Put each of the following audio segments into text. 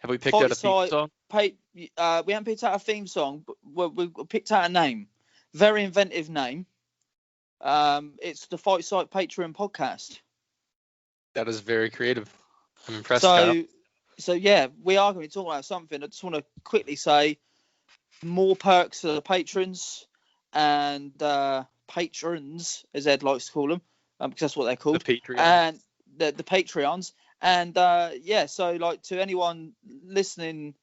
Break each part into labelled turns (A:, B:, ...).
A: Have we picked out a theme song?
B: We haven't picked out a theme song, but we picked out a name. Very inventive name. It's the Fight Site Patreon podcast.
A: That is very creative. I'm impressed, Kyle.
B: So yeah, we are going to be talking about something. I just want to quickly say more perks for the patrons and patrons, as Ed likes to call them, because that's what they're called.
A: The Patreons.
B: And the Patreons. And so like to anyone listening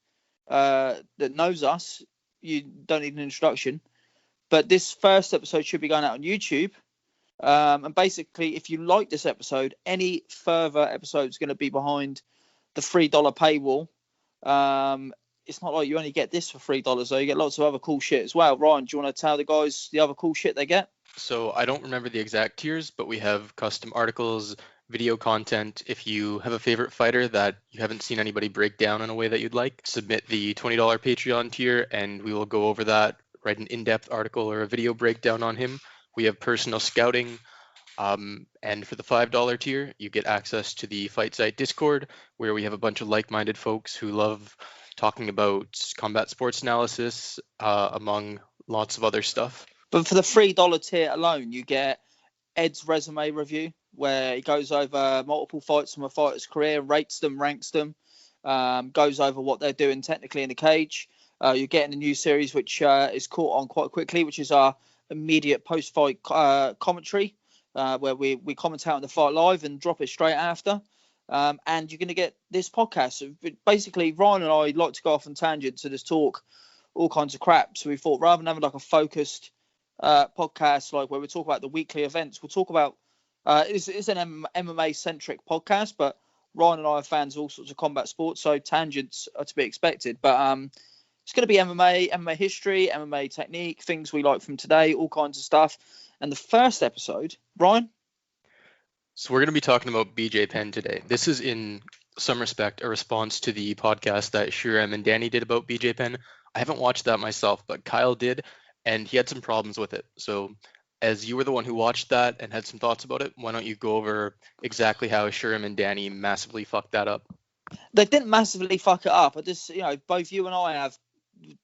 B: that knows us, you don't need an introduction. But this first episode should be going out on YouTube. And basically, if you like this episode, any further episodes going to be behind the $3 paywall. It's not like you only get this for $3 though. You get lots of other cool shit as well. Ryan, do you want to tell the guys the other cool shit they get?
A: So I don't remember the exact tiers, but we have custom articles, video content. If you have a favorite fighter that you haven't seen anybody break down in a way that you'd like, submit the $20 Patreon tier and we will go over that, write an in-depth article or a video breakdown on him. We have personal scouting. And for the $5 tier, you get access to the Fight Site Discord, where we have a bunch of like-minded folks who love talking about combat sports analysis, among lots of other stuff.
B: But for the $3 tier alone, you get Ed's resume review, where he goes over multiple fights from a fighter's career, rates them, ranks them, goes over what they're doing technically in the cage. You're getting a new series which is caught on quite quickly, which is our immediate post-fight commentary, where we commentate on the fight live and drop it straight after. And you're going to get this podcast. Basically, Ryan and I like to go off on tangents to just talk all kinds of crap. So we thought rather than having like a focused podcast, like where we talk about the weekly events, we'll talk about it's an MMA centric podcast, but Ryan and I are fans of all sorts of combat sports, so tangents are to be expected. But it's going to be MMA history, MMA technique, things we like from today, all kinds of stuff. And the first episode, Ryan?
A: So we're going to be talking about BJ Penn today. This is in some respect a response to the podcast that Shurem and Danny did about BJ Penn. I haven't watched that myself, but Kyle did, and he had some problems with it. So as you were the one who watched that and had some thoughts about it, why don't you go over exactly how Shurem and Danny massively fucked that up?
B: They didn't massively fuck it up. I just, both you and I have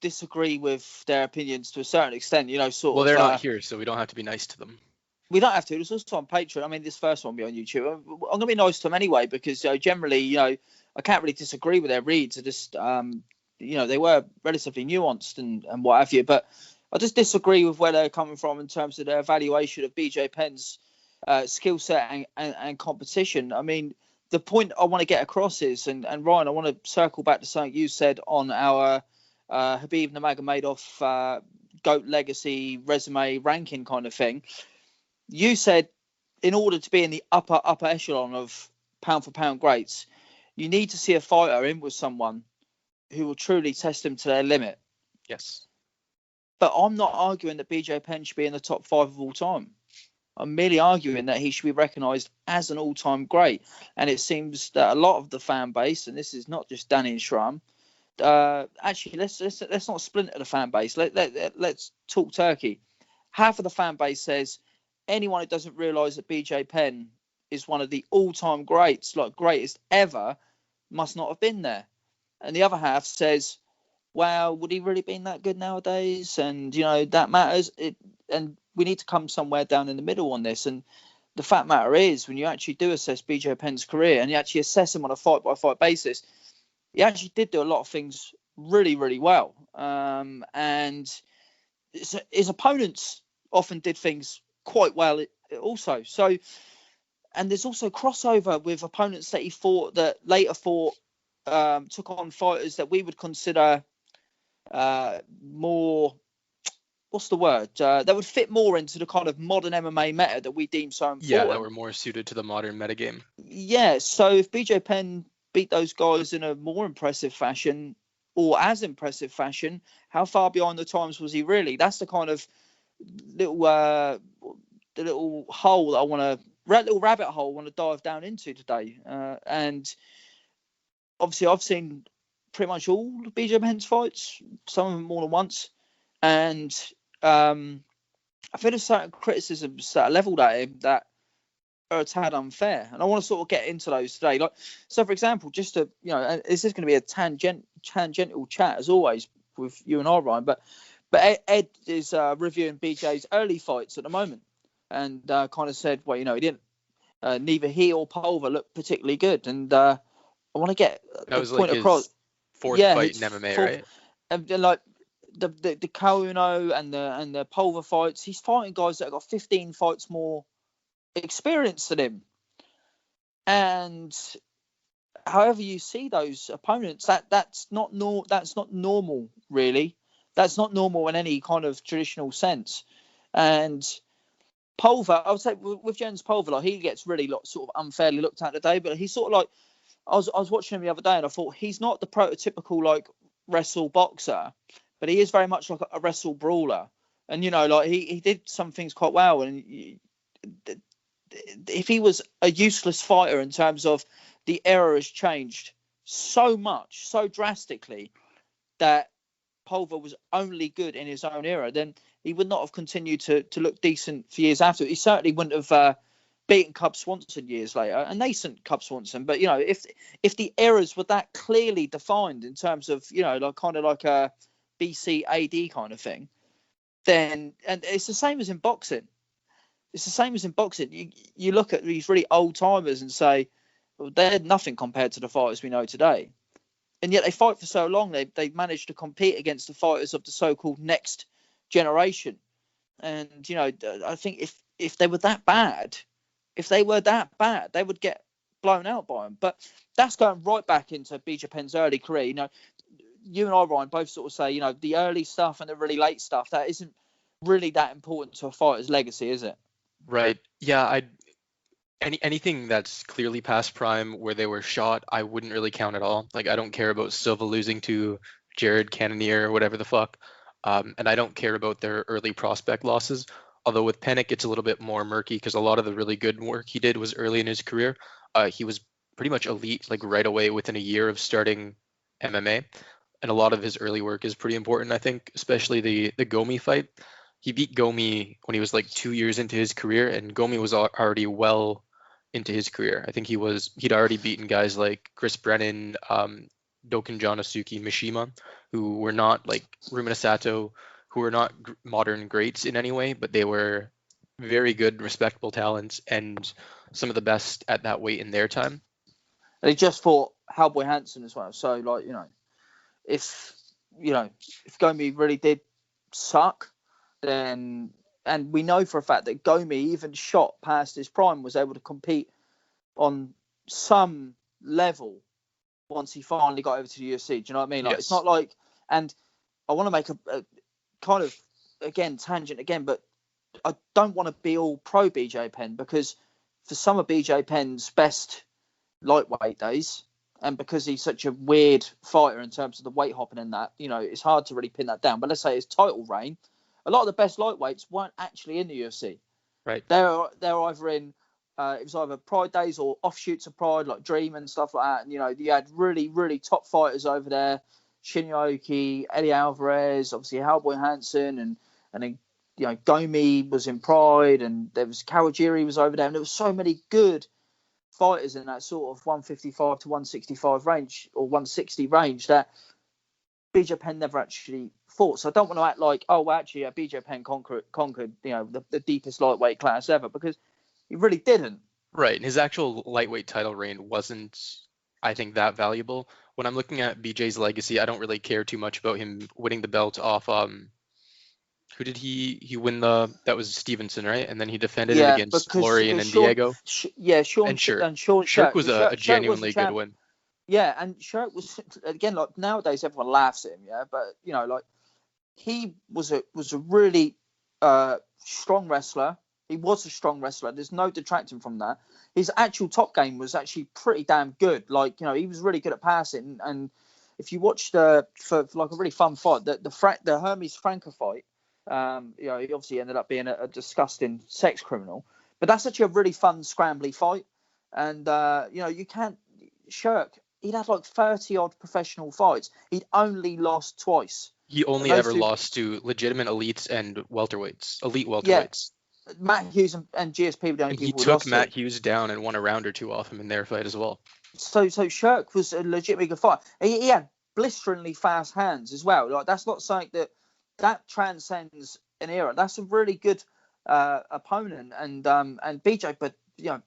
B: disagree with their opinions to a certain extent,
A: Well, they're not here, so we don't have to be nice to them.
B: We don't have to. It's also on Patreon. I mean, this first one will be on YouTube. I'm going to be nice to them anyway, because generally, I can't really disagree with their reads. I just, they were relatively nuanced and what have you. But I just disagree with where they're coming from in terms of their evaluation of BJ Penn's skill set and competition. I mean, the point I want to get across is, and Ryan, I want to circle back to something you said on our Khabib Nurmagomedov GOAT legacy resume ranking kind of thing. You said in order to be in the upper echelon of pound for pound greats, you need to see a fighter in with someone who will truly test them to their limit.
A: Yes.
B: But I'm not arguing that BJ Penn should be in the top 5 of all time. I'm merely arguing that he should be recognised as an all-time great. And it seems that a lot of the fan base, and this is not just Danny and Shram, actually let's not splinter the fan base. Let's talk turkey. Half of the fan base says anyone who doesn't realise that BJ Penn is one of the all-time greats, like greatest ever, must not have been there. And the other half says, well, would he really been that good nowadays? And, that matters. And we need to come somewhere down in the middle on this. And the fact matter is, when you actually do assess BJ Penn's career and you actually assess him on a fight-by-fight basis, he actually did do a lot of things really, really well. And his opponents often did things quite well also. So, and there's also crossover with opponents that he fought that later took on fighters that we would consider more, what's the word, that would fit more into the kind of modern MMA meta that we deem so important.
A: Yeah, that were more suited to the modern metagame.
B: Yeah, so if BJ Penn beat those guys in a more impressive fashion or as impressive fashion, how far behind the times was he really? That's the kind of little hole that I want to, little rabbit hole I want to dive down into today. And obviously I've seen pretty much all of BJ Penn's fights, some of them more than once. And I feel there's certain criticisms that are levelled at him that are a tad unfair, and I want to sort of get into those today. Like, so for example, just to and this is going to be a tangential chat as always with you and I, Ryan, but Ed is reviewing BJ's early fights at the moment, and kind of said, well, he didn't. Neither he or Pulver looked particularly good, and I want to get
A: That
B: the
A: was like
B: point across.
A: his fourth
B: Yeah,
A: fight
B: his
A: in MMA,
B: fourth,
A: right?
B: and like the Kauno and the Pulver fights, he's fighting guys that have got 15 fights more experience than him. And however you see those opponents, that's not normal, really. That's not normal in any kind of traditional sense. And Pulver, I would say with Jens Pulver, like, he gets really sort of unfairly looked at today, but he's sort of like, I was watching him the other day, and I thought he's not the prototypical like wrestle boxer, but he is very much like a wrestle brawler. And like he did some things quite well. And if he was a useless fighter in terms of the era has changed so much, so drastically, that Pulver was only good in his own era, then he would not have continued to look decent for years after. He certainly wouldn't have beaten Cub Swanson years later, a nascent Cub Swanson. But if the eras were that clearly defined in terms of like kind of like a BC AD kind of thing, then, and it's the same as in boxing. It's the same as in boxing. You look at these really old timers and say, well, they're nothing compared to the fighters we know today. And yet they fight for so long, they've managed to compete against the fighters of the so-called next generation. And I think if they were that bad, they would get blown out by them. But that's going right back into BJ Penn's early career. You and I, Ryan, both sort of say, the early stuff and the really late stuff, that isn't really that important to a fighter's legacy, is it?
A: Right. Yeah, anything that's clearly past prime where they were shot, I wouldn't really count at all. Like, I don't care about Silva losing to Jared Cannonier or whatever the fuck. And I don't care about their early prospect losses. Although with Pennick, it's a little bit more murky because a lot of the really good work he did was early in his career. He was pretty much elite, like right away within a year of starting MMA. And a lot of his early work is pretty important, I think, especially the Gomi fight. He beat Gomi when he was like 2 years into his career, and Gomi was already well into his career. I think he'd already beaten guys like Chris Brennan, Doken Jonosuke, Mishima, who were not like Rumina Sato, who were not modern greats in any way, but they were very good, respectable talents and some of the best at that weight in their time.
B: And he just fought Hellboy Hansen as well. So like, if Gomi really did suck, then, and we know for a fact that Gomi, even shot past his prime, was able to compete on some level once he finally got over to the UFC. Do you know what I mean? Like,
A: Yes.
B: It's not like, and I want to make a kind of, again, tangent again, but I don't want to be all pro BJ Penn, because for some of BJ Penn's best lightweight days, and because he's such a weird fighter in terms of the weight hopping and that, it's hard to really pin that down. But let's say his title reign, a lot of the best lightweights weren't actually in the UFC.
A: Right.
B: They're either in it was either Pride days or offshoots of Pride, like Dream and stuff like that. And you had really, really top fighters over there: Shinyaoki, Eddie Alvarez, obviously Hellboy Hansen, and then Gomi was in Pride, and there was Kawajiri was over there, and there was so many good fighters in that sort of 155 to 165 range or 160 range that BJ Penn never actually fought. So I don't want to act like, oh, well, actually, BJ Penn conquered the deepest lightweight class ever, because he really didn't.
A: Right. And his actual lightweight title reign wasn't, I think, that valuable. When I'm looking at BJ's legacy, I don't really care too much about him winning the belt off who did he win that was Stevenson, right? And then he defended it against Florian and Diego.
B: Sean
A: and Shirk.
B: And Sean
A: Shirk was a genuinely good win.
B: Yeah, and Shirk was, again, like nowadays everyone laughs at him, yeah, but like he was a really strong wrestler. He was a strong wrestler. There's no detracting from that. His actual top game was actually pretty damn good. Like, he was really good at passing. And if you watched for like a really fun fight, the Hermes Franca fight, he obviously ended up being a disgusting sex criminal. But that's actually a really fun, scrambly fight. And, you can't, Shirk, he'd had like 30 odd professional fights. He'd only lost twice.
A: He only ever lost to legitimate elites and welterweights, elite welterweights.
B: Matt Hughes and GSP were the only
A: And he
B: people who
A: took
B: lost
A: Matt
B: it.
A: Hughes down and won a round or two off him in their fight as well.
B: So Shirk was a legitimately good fight. He had blisteringly fast hands as well. Like that's not something that transcends an era. That's a really good opponent, and BJ, but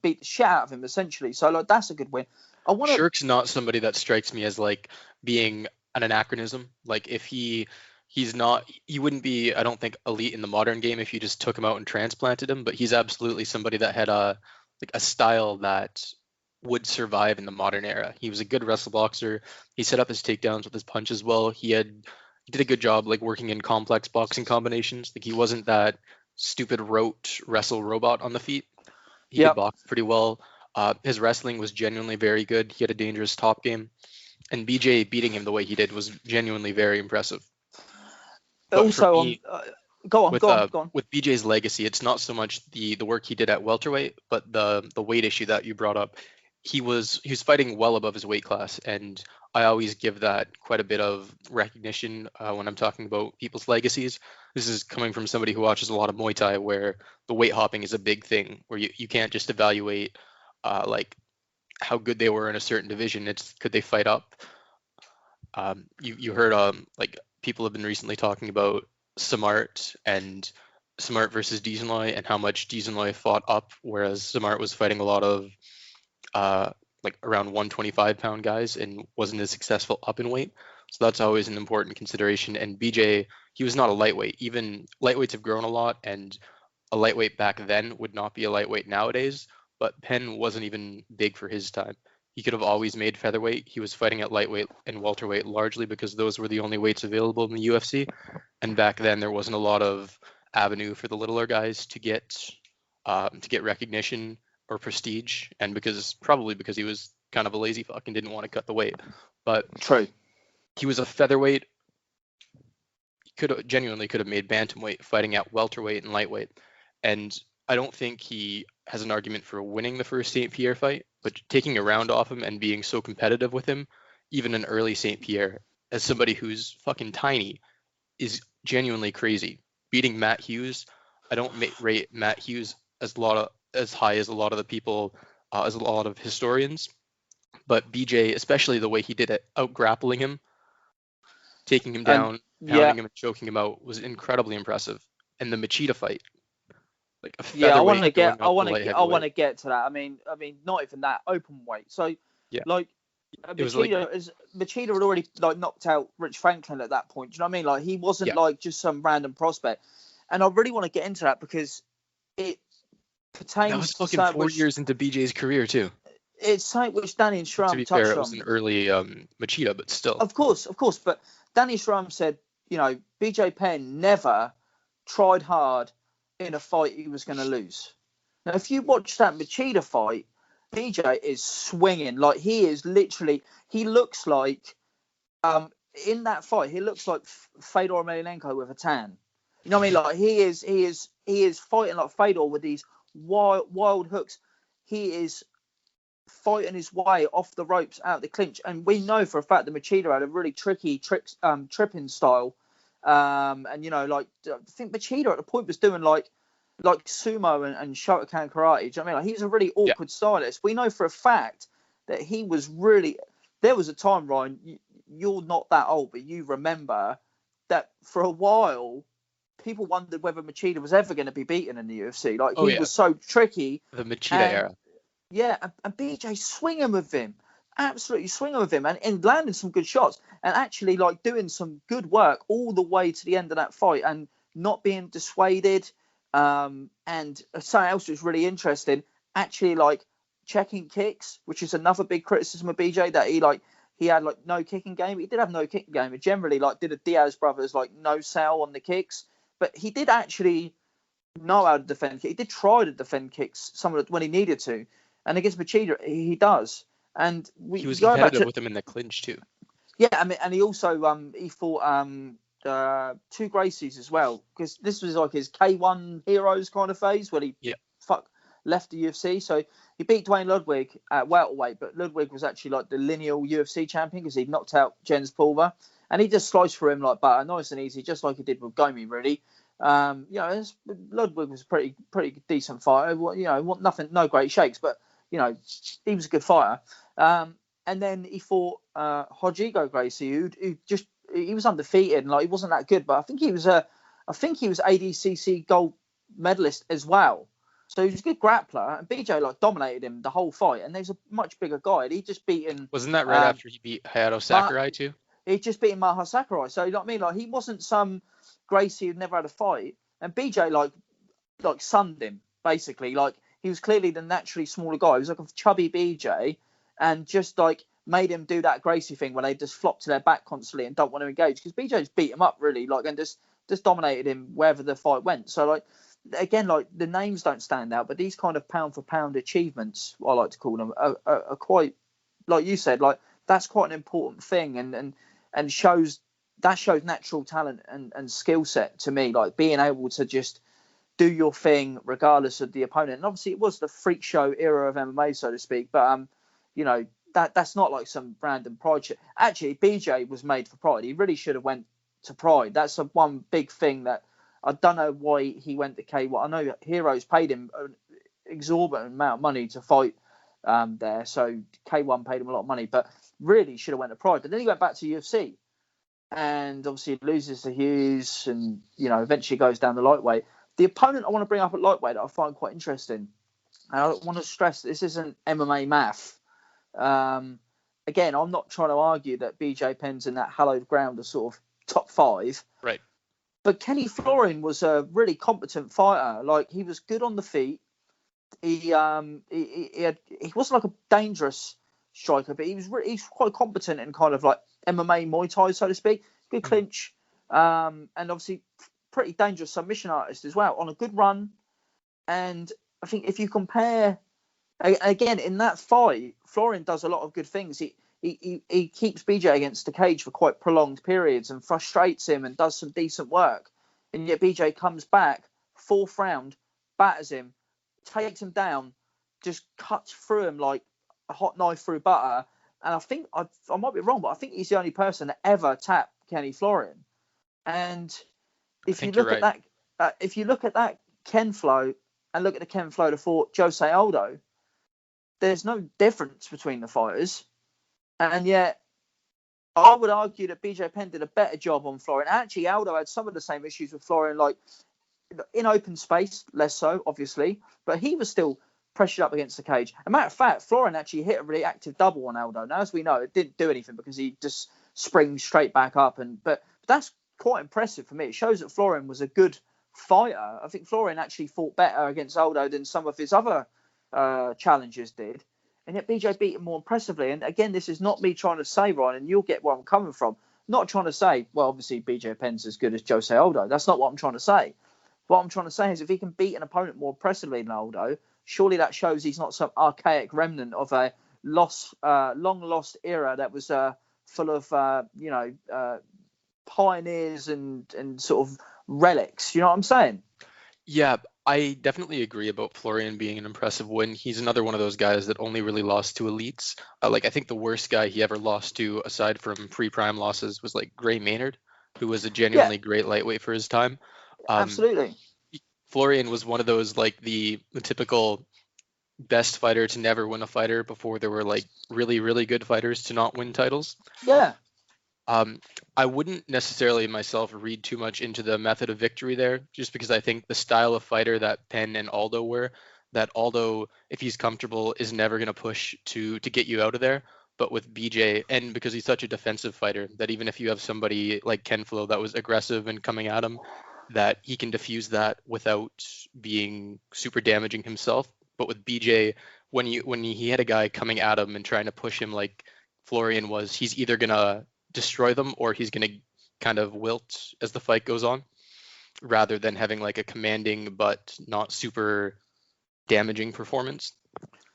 B: beat the shit out of him essentially. So like that's a good win. I want to.
A: Shirk's not somebody that strikes me as like being an anachronism. Like if he's not, he wouldn't be, I don't think, elite in the modern game if you just took him out and transplanted him, but he's absolutely somebody that had a style that would survive in the modern era. He was a good wrestle boxer. He set up his takedowns with his punches well. He did a good job like working in complex boxing combinations. Like he wasn't that stupid rote wrestle robot on the feet. He could box pretty well. His wrestling was genuinely very good. He had a dangerous top game, and BJ beating him the way he did was genuinely very impressive. But
B: Also,
A: for me,
B: go on.
A: with BJ's legacy, it's not so much the work he did at welterweight, but the weight issue that you brought up. He was fighting well above his weight class, and I always give that quite a bit of recognition when I'm talking about people's legacies. This is coming from somebody who watches a lot of Muay Thai, where the weight hopping is a big thing, where you can't just evaluate like how good they were in a certain division. It's could they fight up? You heard like people have been recently talking about Samart and Samart versus Diesenloy and how much Diesenloy fought up, whereas Samart was fighting a lot of like around 125-pound guys and wasn't as successful up in weight. So that's always an important consideration. And BJ, he was not a lightweight. Even lightweights have grown a lot, and a lightweight back then would not be a lightweight nowadays. But Penn wasn't even big for his time. He could have always made featherweight. He was fighting at lightweight and welterweight largely because those were the only weights available in the UFC. And back then there wasn't a lot of avenue for the littler guys to get recognition or prestige, and probably because he was kind of a lazy fuck and didn't want to cut the weight. But
B: true,
A: he was a featherweight. Genuinely could have made bantamweight fighting at welterweight and lightweight. And I don't think he has an argument for winning the first St. Pierre fight, but taking a round off him and being so competitive with him, even in early St. Pierre, as somebody who's fucking tiny, is genuinely crazy. Beating Matt Hughes, I don't rate Matt Hughes as high as a lot of the people, as a lot of historians, but BJ, especially the way he did it, out grappling him, taking him down, pounding him and choking him out, was incredibly impressive. And the Machida fight, like a featherweight.
B: I want to get to that. I mean, not even that open weight. So, like, Machida had already like knocked out Rich Franklin at that point. Do you know what I mean? Like, he wasn't like just some random prospect. And I really want to get into that because it pertains.
A: That was fucking 4 years into BJ's career too.
B: It's something which Danny and Schramm touched on. To be fair,
A: it was an early Machida, but still.
B: Of course. But Danny Schramm said, BJ Penn never tried hard in a fight he was going to lose. Now, if you watch that Machida fight, BJ is swinging. Like, he is literally, he looks like, in that fight, he looks like Fedor Emelianenko with a tan. You know what I mean? Like, he is fighting like Fedor with these wild hooks. He is fighting his way off the ropes out of the clinch. And we know for a fact that Machida had a really tricky tripping style. And I think Machida at the point was doing like sumo and Shotokan karate. Do you know what I mean? Like, he's a really awkward stylist. We know for a fact that he was really. There was a time, Ryan, you're not that old, but you remember that for a while, people wondered whether Machida was ever going to be beaten in the UFC. Like, he was so tricky.
A: The Machida era.
B: Yeah, and BJ swinging with him. Absolutely swinging with him and landing some good shots and actually like doing some good work all the way to the end of that fight and not being dissuaded. And something else was really interesting, actually like checking kicks, which is another big criticism of BJ, that he had like no kicking game. He did have no kicking game. He generally like did a Diaz brothers like no sell on the kicks, but he did actually know how to defend. He did try to defend kicks when he needed to, and against Machida he does. And
A: he was competitive with him in the clinch too.
B: Yeah, I mean, and he also he fought two Gracies as well, because this was like his K1 Heroes kind of phase where he left the UFC. So he beat Dwayne Ludwig at welterweight, but Ludwig was actually like the lineal UFC champion because he knocked out Jens Pulver, and he just sliced for him like butter, nice and easy, just like he did with Gomi really. Ludwig was a pretty decent fighter. Nothing, no great shakes, but he was a good fighter. And then he fought Rodrigo Gracie, who he was undefeated and he wasn't that good, but I think he was ADCC gold medalist as well. So he was a good grappler, and BJ dominated him the whole fight. And there's a much bigger guy. And he just beaten.
A: Wasn't that right after he beat Hayato Sakurai too?
B: He just beaten Maha Sakurai. So you know what I mean? He wasn't some Gracie who'd never had a fight. And BJ sunned him basically. He was clearly the naturally smaller guy. He was like a chubby BJ, and just made him do that Gracie thing where they just flop to their back constantly and don't want to engage, because BJ just beat him up really, and just dominated him wherever the fight went. So again, the names don't stand out, but these kind of pound for pound achievements, I like to call them, are quite, like you said, that's quite an important thing, and shows natural talent and skill set to me, being able to just do your thing regardless of the opponent. And obviously it was the freak show era of MMA, so to speak, but that's not some random pride shit. Actually, BJ was made for pride. He really should have went to pride. That's one big thing that I don't know why he went to K1. I know Heroes paid him an exorbitant amount of money to fight there, so K1 paid him a lot of money, but really should have went to pride. But then he went back to UFC, and obviously loses to Hughes, and eventually goes down the lightweight. The opponent I want to bring up at lightweight that I find quite interesting, and I want to stress this isn't MMA math. Again, I'm not trying to argue that BJ Penn's in that hallowed ground of sort of top 5.
A: Right.
B: But Kenny Florian was a really competent fighter. He was good on the feet. He wasn't a dangerous striker, but he's quite competent in kind of MMA Muay Thai, so to speak. Good clinch, and obviously pretty dangerous submission artist as well, on a good run. And I think if you compare, again, in that fight, Florian does a lot of good things. He keeps BJ against the cage for quite prolonged periods and frustrates him and does some decent work. And yet BJ comes back, 4th round, batters him, takes him down, just cuts through him like a hot knife through butter. And I think, I might be wrong, but I think he's the only person to ever tap Kenny Florian. And if you look at that Ken Flo and look at the Ken Flo that fought Jose Aldo, there's no difference between the fighters. And yet, I would argue that BJ Penn did a better job on Florian. Actually, Aldo had some of the same issues with Florian, in open space, less so, obviously, but he was still pressured up against the cage. As a matter of fact, Florian actually hit a really active double on Aldo. Now, as we know, it didn't do anything because he just springs straight back up. But that's quite impressive for me. It shows that Florian was a good fighter. I think Florian actually fought better against Aldo than some of his other challengers did. And yet BJ beat him more impressively. And again, this is not me trying to say, Ryan, and you'll get where I'm coming from. Not trying to say, well, obviously BJ Penn's as good as Jose Aldo. That's not what I'm trying to say. What I'm trying to say is if he can beat an opponent more impressively than Aldo, surely that shows he's not some archaic remnant of a long lost era that was full of pioneers and sort of relics. You know what I'm saying?
A: Yeah, I definitely agree about Florian being an impressive win. He's another one of those guys that only really lost to elites. I think the worst guy he ever lost to, aside from pre-prime losses, was Gray Maynard, who was a genuinely great lightweight for his time.
B: Absolutely.
A: Florian was one of those the typical best fighter to never win a fighter before there were really, really good fighters to not win titles.
B: Yeah.
A: I wouldn't necessarily myself read too much into the method of victory there, just because I think the style of fighter that Penn and Aldo were, that Aldo, if he's comfortable, is never going to push to get you out of there. But with BJ, and because he's such a defensive fighter, that even if you have somebody like Ken Flo that was aggressive and coming at him, that he can diffuse that without being super damaging himself. But with BJ, when he had a guy coming at him and trying to push him like Florian was, he's either going to destroy them or he's going to kind of wilt as the fight goes on, rather than having a commanding but not super damaging performance.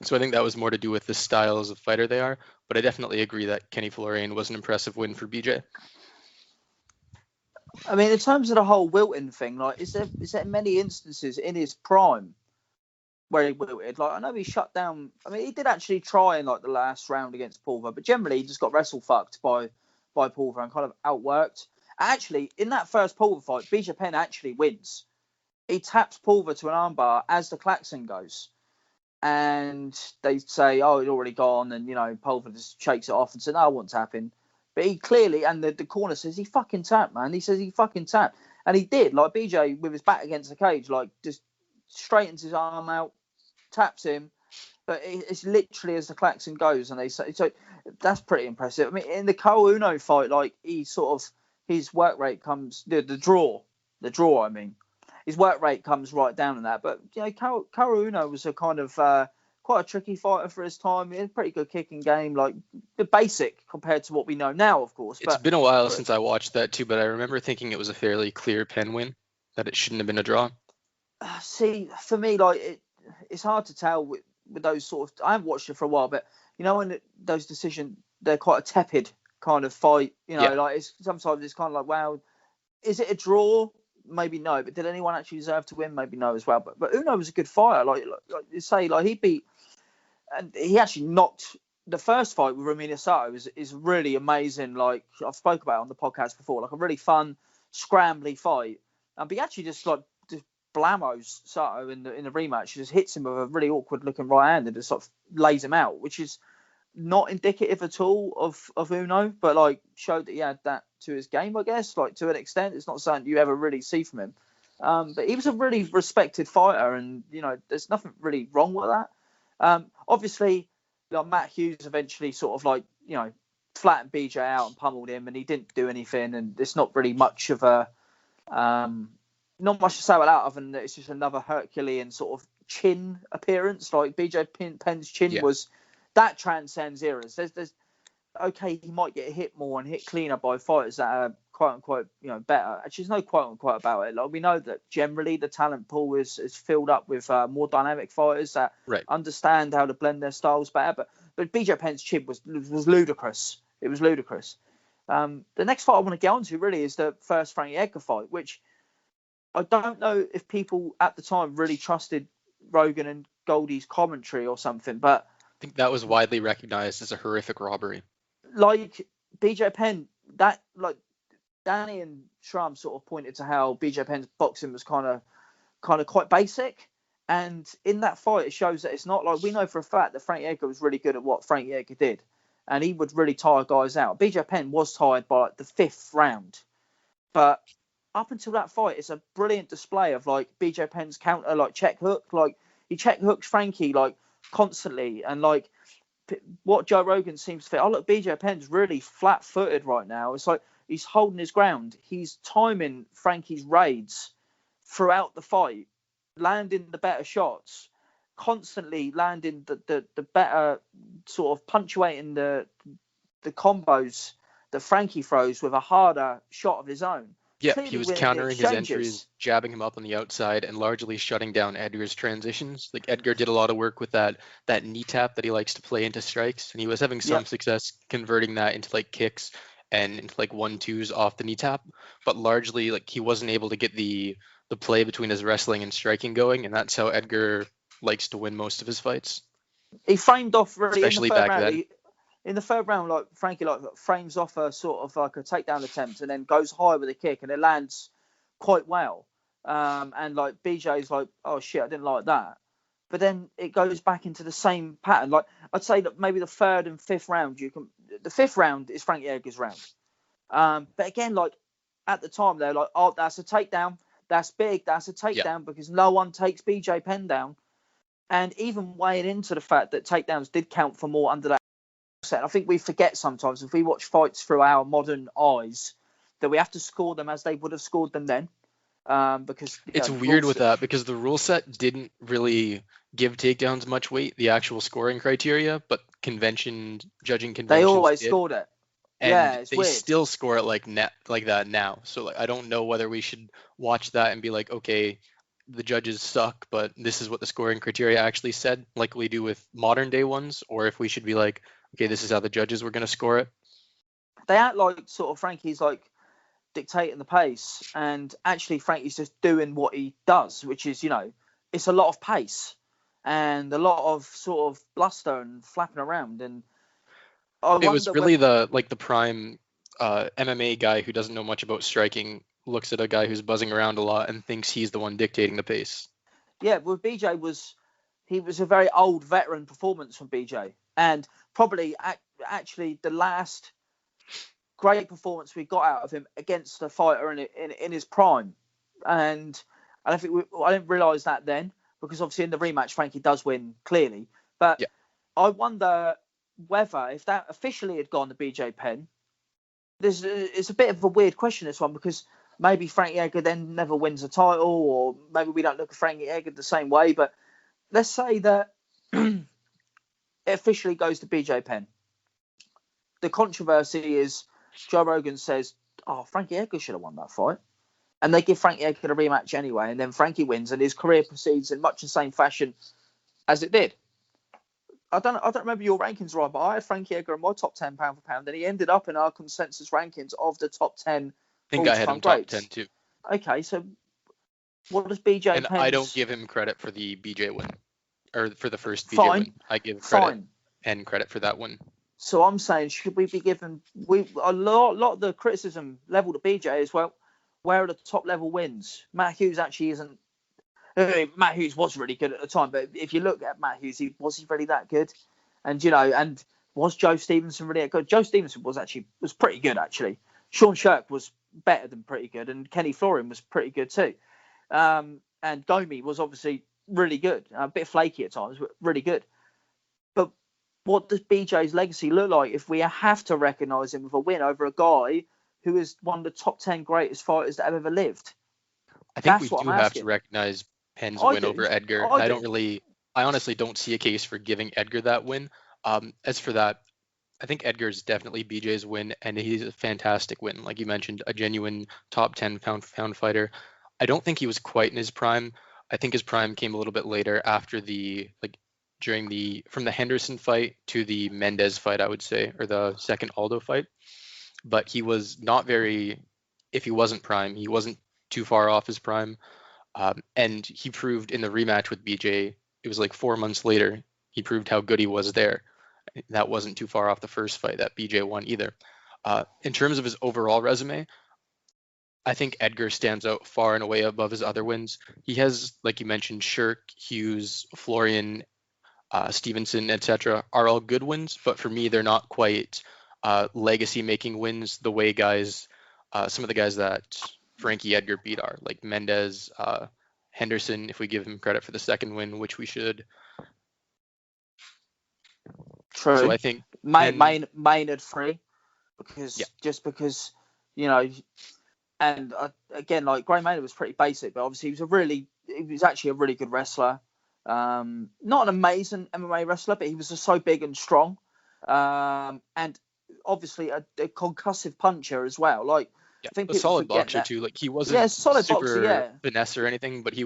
A: So I think that was more to do with the styles of fighter they are, but I definitely agree that Kenny Florian was an impressive win for BJ.
B: I mean, in terms of the whole wilting thing, is there many instances in his prime where he wilted? I know he shut down. I mean, he did actually try in the last round against Pulver, but generally he just got wrestle fucked by Pulver and kind of outworked. Actually, in that first Pulver fight, BJ Penn actually wins. He taps Pulver to an armbar as the klaxon goes. And they say, oh, he'd already gone. And, Pulver just shakes it off and says, no, I won't tap him. But he clearly, and the corner says, he fucking tapped, man. He says he fucking tapped. And he did. Like, BJ, with his back against the cage, like, just straightens his arm out, taps him. But it's literally as the klaxon goes. And they say, so that's pretty impressive. I mean, in the Ko Uno fight, like, his work rate comes, the draw, I mean. His work rate comes right down in that. But, Ko Uno was a kind of quite a tricky fighter for his time. He had a pretty good kicking game, like the basic compared to what we know now, of course.
A: It's been a while since I watched that too, but I remember thinking it was a fairly clear Penn win, that it shouldn't have been a draw.
B: See, for me, like it's hard to tell with those sort of. I haven't watched it for a while, but when those decisions, they're quite a tepid kind of fight. Like sometimes it's kind of like, wow, is it a draw? Maybe no, but did anyone actually deserve to win? Maybe no as well. But Uno was a good fighter. Like you say, like he beat, and he actually knocked the first fight with Romina Sato is really amazing. Like I've spoke about it on the podcast before, like a really fun, scrambly fight. But he actually just blamos Sato in the rematch. He just hits him with a really awkward looking right hand and just sort of lays him out, which is not indicative at all of Uno, but like showed that he had that to his game, I guess, like to an extent. It's not something you ever really see from him. But he was a really respected fighter, and there's nothing really wrong with that. Obviously, like Matt Hughes eventually sort of flattened BJ out and pummeled him, and he didn't do anything, and there's not really much of a not much to say about that other than that it's just another Herculean sort of chin appearance. Like BJ Penn's chin was. That transcends eras. There's okay, he might get hit more and hit cleaner by fighters that are quote unquote, better. Actually, there's no quote unquote about it. Like we know that generally the talent pool is filled up with more dynamic fighters that understand how to blend their styles better. But BJ Penn's chin was ludicrous. It was ludicrous. The next fight I want to get onto really is the first Frankie Edgar fight, which I don't know if people at the time really trusted Rogan and Goldie's commentary or something, but
A: I think that was widely recognized as a horrific robbery.
B: Like BJ Penn, that like Danny and Schramm sort of pointed to how BJ Penn's boxing was kind of quite basic, and in that fight it shows that it's not like we know for a fact that Frankie Edgar was really good at what Frankie Edgar did, and he would really tire guys out. BJ Penn was tired by the 5th round, but up until that fight, it's a brilliant display of like BJ Penn's counter, like check hook, like he check hooks Frankie like constantly, and like what Joe Rogan seems to think, oh look, BJ Penn's really flat-footed right now. It's like he's holding his ground. He's timing Frankie's raids throughout the fight, landing the better shots, constantly landing the better sort of punctuating the combos that Frankie throws with a harder shot of his own.
A: Yeah,
B: Clearly
A: he was countering his entries, jabbing him up on the outside, and largely shutting down Edgar's transitions. Like Edgar did a lot of work with that knee tap that he likes to play into strikes, and he was having some success converting that into like kicks and into like 1-2s off the knee tap. But largely, like he wasn't able to get the play between his wrestling and striking going, and that's how Edgar likes to win most of his fights.
B: He framed off really,
A: especially back then.
B: In the third round, like Frankie frames off a sort of like a takedown attempt and then goes high with a kick and it lands quite well. And like BJ's like, oh shit, I didn't like that. But then it goes back into the same pattern. Like I'd say that maybe the 3rd and 5th round, the 5th round is Frankie Edgar's round. But again, like at the time they're like, oh, that's a takedown. That's big. That's a takedown because no one takes BJ Penn down. And even weighing into the fact that takedowns did count for more under that. I think we forget sometimes if we watch fights through our modern eyes that we have to score them as they would have scored them then. Because
A: it's weird with that because the rule set didn't really give takedowns much weight, the actual scoring criteria, but judging conventions
B: they always
A: did.
B: Scored it.
A: And
B: it's
A: they
B: weird.
A: Still score it like that now. So like I don't know whether we should watch that and be like, okay, the judges suck, but this is what the scoring criteria actually said, like we do with modern day ones, or if we should be like, okay, this is how the judges were going to score it.
B: They act like sort of Frankie's like dictating the pace, and actually Frankie's just doing what he does, which is, it's a lot of pace and a lot of sort of bluster and flapping around. And
A: it was really the prime MMA guy who doesn't know much about striking looks at a guy who's buzzing around a lot and thinks he's the one dictating the pace.
B: Yeah, well, BJ was a very old veteran performance from BJ, and probably actually the last great performance we got out of him against a fighter in his prime. And I don't think I didn't realise that then, because obviously in the rematch Frankie does win clearly. But
A: Yeah.
B: I wonder whether if that officially had gone to BJ Penn, it's a bit of a weird question, this one, because maybe Frankie Edgar then never wins a title, or maybe we don't look at Frankie Edgar the same way. But let's say that it officially goes to BJ Penn. The controversy is Joe Rogan says, "Oh, Frankie Edgar should have won that fight," and they give Frankie Edgar a rematch anyway, and then Frankie wins, and his career proceeds in much the same fashion as it did. I don't remember your rankings, right, but I had Frankie Edgar in my top 10 pound for pound, and he ended up in our consensus rankings of the top 10
A: I think I had him top 10 too.
B: Okay, so what does BJ
A: And
B: Penn's...
A: I don't give him credit for the BJ win, or for the first BJ win. I give Penn credit for that win.
B: So I'm saying, should we be given a lot of the criticism leveled at BJ is, well, where are the top level wins? Matt Hughes actually isn't. Matt Hughes was really good at the time, but if you look at Matt Hughes, was he really that good? And and was Joe Stevenson really that good? Joe Stevenson was pretty good actually. Sean Shirk was better than pretty good, and Kenny Florian was pretty good too. And Domi was obviously really good, a bit flaky at times, but really good. But what does BJ's legacy look like if we have to recognise him with a win over a guy who is one of the top 10 greatest fighters that have ever lived?
A: I think we do have to recognise Penn's win over Edgar. I honestly don't see a case for giving Edgar that win. As for that, I think Edgar's definitely BJ's win, and he's a fantastic win. Like you mentioned, a genuine top 10 pound for pound fighter. I don't think he was quite in his prime. I think his prime came a little bit later after from the Henderson fight to the Mendez fight, I would say, or the second Aldo fight. But he was not if he wasn't prime, he wasn't too far off his prime. And he proved in the rematch with BJ, it was like 4 months later, he proved how good he was there. That wasn't too far off the first fight that BJ won either. In terms of his overall resume, I think Edgar stands out far and away above his other wins. He has, like you mentioned, Shirk, Hughes, Florian, Stevenson, etc. are all good wins, but for me, they're not quite legacy-making wins the way some of the guys that Frankie Edgar beat are, like Mendez, Henderson, if we give him credit for the second win, which we should.
B: True.
A: So I think
B: Maynard free, because and again, like Gray Maynard was pretty basic, but obviously he was actually a really good wrestler. Not an amazing MMA wrestler, but he was just so big and strong, and obviously a concussive puncher as well. Like,
A: I think a solid boxer too. Like, he wasn't super finesse or anything, but he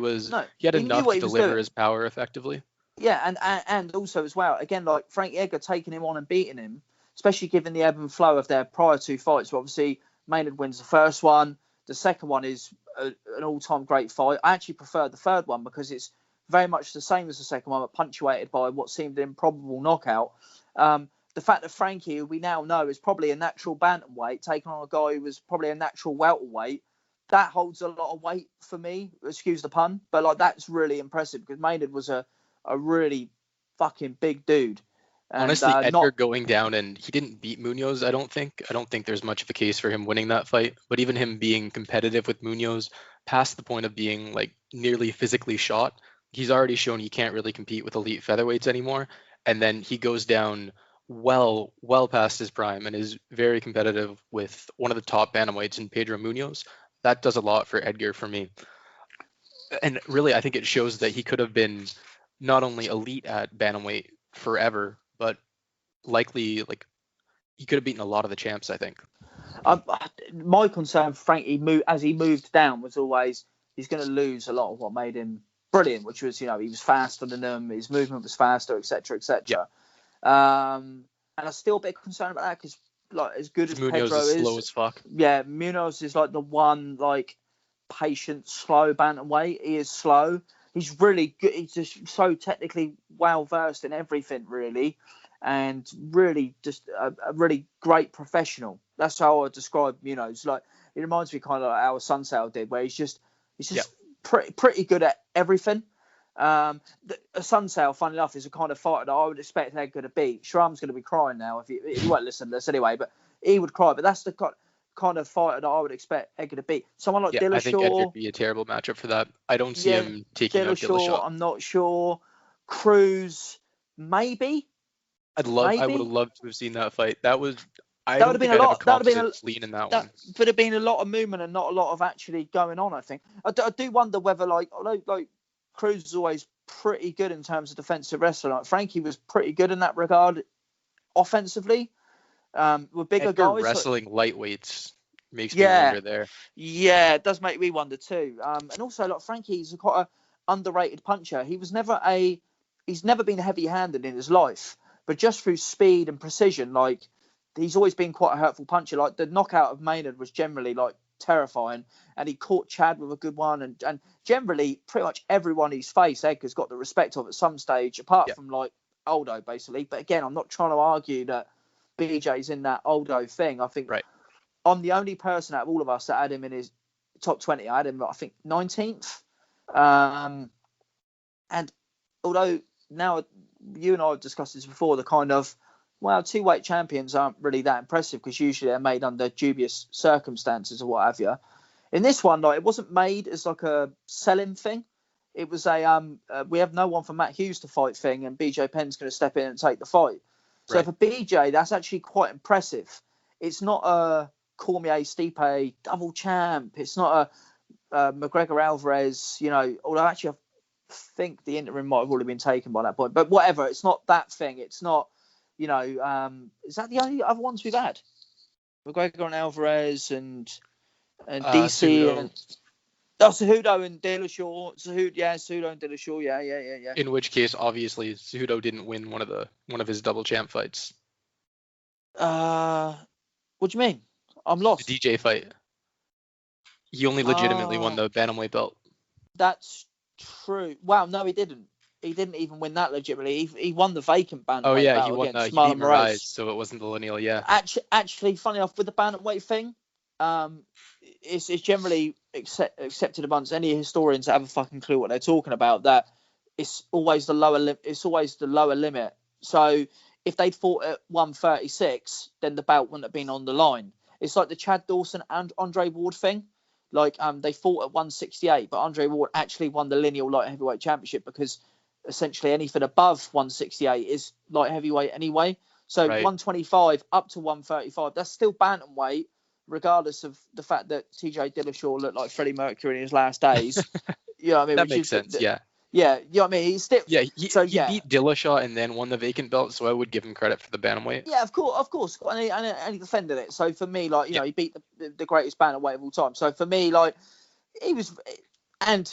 A: had enough to deliver his power effectively.
B: Yeah, and also as well, again, like Frank Edgar taking him on and beating him, especially given the ebb and flow of their prior two fights. So obviously, Maynard wins the first one. The second one is an all-time great fight. I actually prefer the third one because it's very much the same as the second one, but punctuated by what seemed an improbable knockout. The fact that Frankie, who we now know is probably a natural bantamweight, taking on a guy who was probably a natural welterweight, that holds a lot of weight for me. Excuse the pun, but like that's really impressive because Maynard was a really fucking big dude. And,
A: honestly, Edgar going down, and he didn't beat Munoz, I don't think. I don't think there's much of a case for him winning that fight. But even him being competitive with Munoz, past the point of being like nearly physically shot, he's already shown he can't really compete with elite featherweights anymore. And then he goes down well past his prime and is very competitive with one of the top bantamweights in Pedro Munoz. That does a lot for Edgar for me. And really, I think it shows that he could have been not only elite at bantamweight forever, but likely like he could have beaten a lot of the champs, I think.
B: My concern for Frankie as he moved down was always he's going to lose a lot of what made him brilliant, which was, he was faster than them, his movement was faster, etc., etc. Yeah. And I'm still a bit concerned about that because, like, as good as
A: Munoz
B: Pedro
A: is slow as fuck.
B: Yeah, Munoz is like the one like patient, slow bantamweight. He is slow. He's really good. He's just so technically well versed in everything, really. and really just a really great professional. That's how I would describe Munoz. Like, it reminds me kind of like how Sunsale did, where he's just pretty good at everything. Sunsale, funny enough, is a kind of fighter that I would expect Edgar to beat. Shram's going to be crying now if you won't listen to this anyway, but he would cry. But that's the kind of fighter that I would expect Edgar to beat. Someone like Dillashaw.
A: I think Edgar would be a terrible matchup for that. I don't see him taking out Dillashaw.
B: I'm not sure. Cruz, maybe.
A: I would have loved to have seen that fight. That would have
B: been a lot. That would have been
A: lean in that one.
B: Would have been a lot of movement and not a lot of actually going on. I think. I do wonder whether, although Cruz is always pretty good in terms of defensive wrestling. Like, Frankie was pretty good in that regard, offensively. With bigger guys,
A: wrestling lightweights makes me wonder there.
B: Yeah, it does make me wonder too. And also, like, Frankie's quite an underrated puncher. He's never been heavy-handed in his life, but just through speed and precision, like, he's always been quite a hurtful puncher. Like, the knockout of Maynard was generally like terrifying, and he caught Chad with a good one, and generally pretty much everyone he's faced, Edgar's got the respect of at some stage, apart from like Aldo, basically. But again, I'm not trying to argue that BJ's in that Aldo thing. I think I'm the only person out of all of us that had him in his top 20. I had him, I think, 19th. And although now you and I have discussed this before, the kind of, well, two-weight champions aren't really that impressive because usually they're made under dubious circumstances or what have you. In this one, like, it wasn't made as like a selling thing. It was a we have no one for Matt Hughes to fight thing, and BJ Penn's going to step in and take the fight. So for BJ, that's actually quite impressive. It's not a Cormier Stipe double champ. It's not a McGregor Alvarez, although actually I think the interim might have already been taken by that point. But whatever, it's not that thing. It's not, is that the only other ones we've had? McGregor and Alvarez and DC and Cejudo and Dillashaw. Cejudo and Dillashaw. Yeah.
A: In which case, obviously, Cejudo didn't win one of his double champ fights.
B: What do you mean? I'm lost.
A: The DJ fight. He only legitimately won the bantamweight belt.
B: That's true. Wow, no, he didn't. He didn't even win that legitimately. He won the vacant bantamweight belt.
A: Oh yeah, he won. He beat Moraes, so it wasn't the lineal. Yeah.
B: Actually, funny enough, with the bantamweight thing, it's generally accepted amongst any historians that have a fucking clue what they're talking about that it's always the lower limit. So if they'd fought at 136, then the belt wouldn't have been on the line. It's like the Chad Dawson and Andre Ward thing. Like, they fought at 168, but Andre Ward actually won the lineal light heavyweight championship because essentially anything above 168 is light heavyweight anyway. So 125 up to 135, that's still bantamweight, regardless of the fact that TJ Dillashaw looked like Freddie Mercury in his last days. You know what I mean?
A: That makes sense, yeah.
B: Yeah, you know what I mean? He's still...
A: Yeah, he beat Dillashaw and then won the vacant belt, so I would give him credit for the bantamweight.
B: Yeah, of course. And he defended it. So for me, like, he beat the greatest bantamweight of all time. So for me, like, he was... And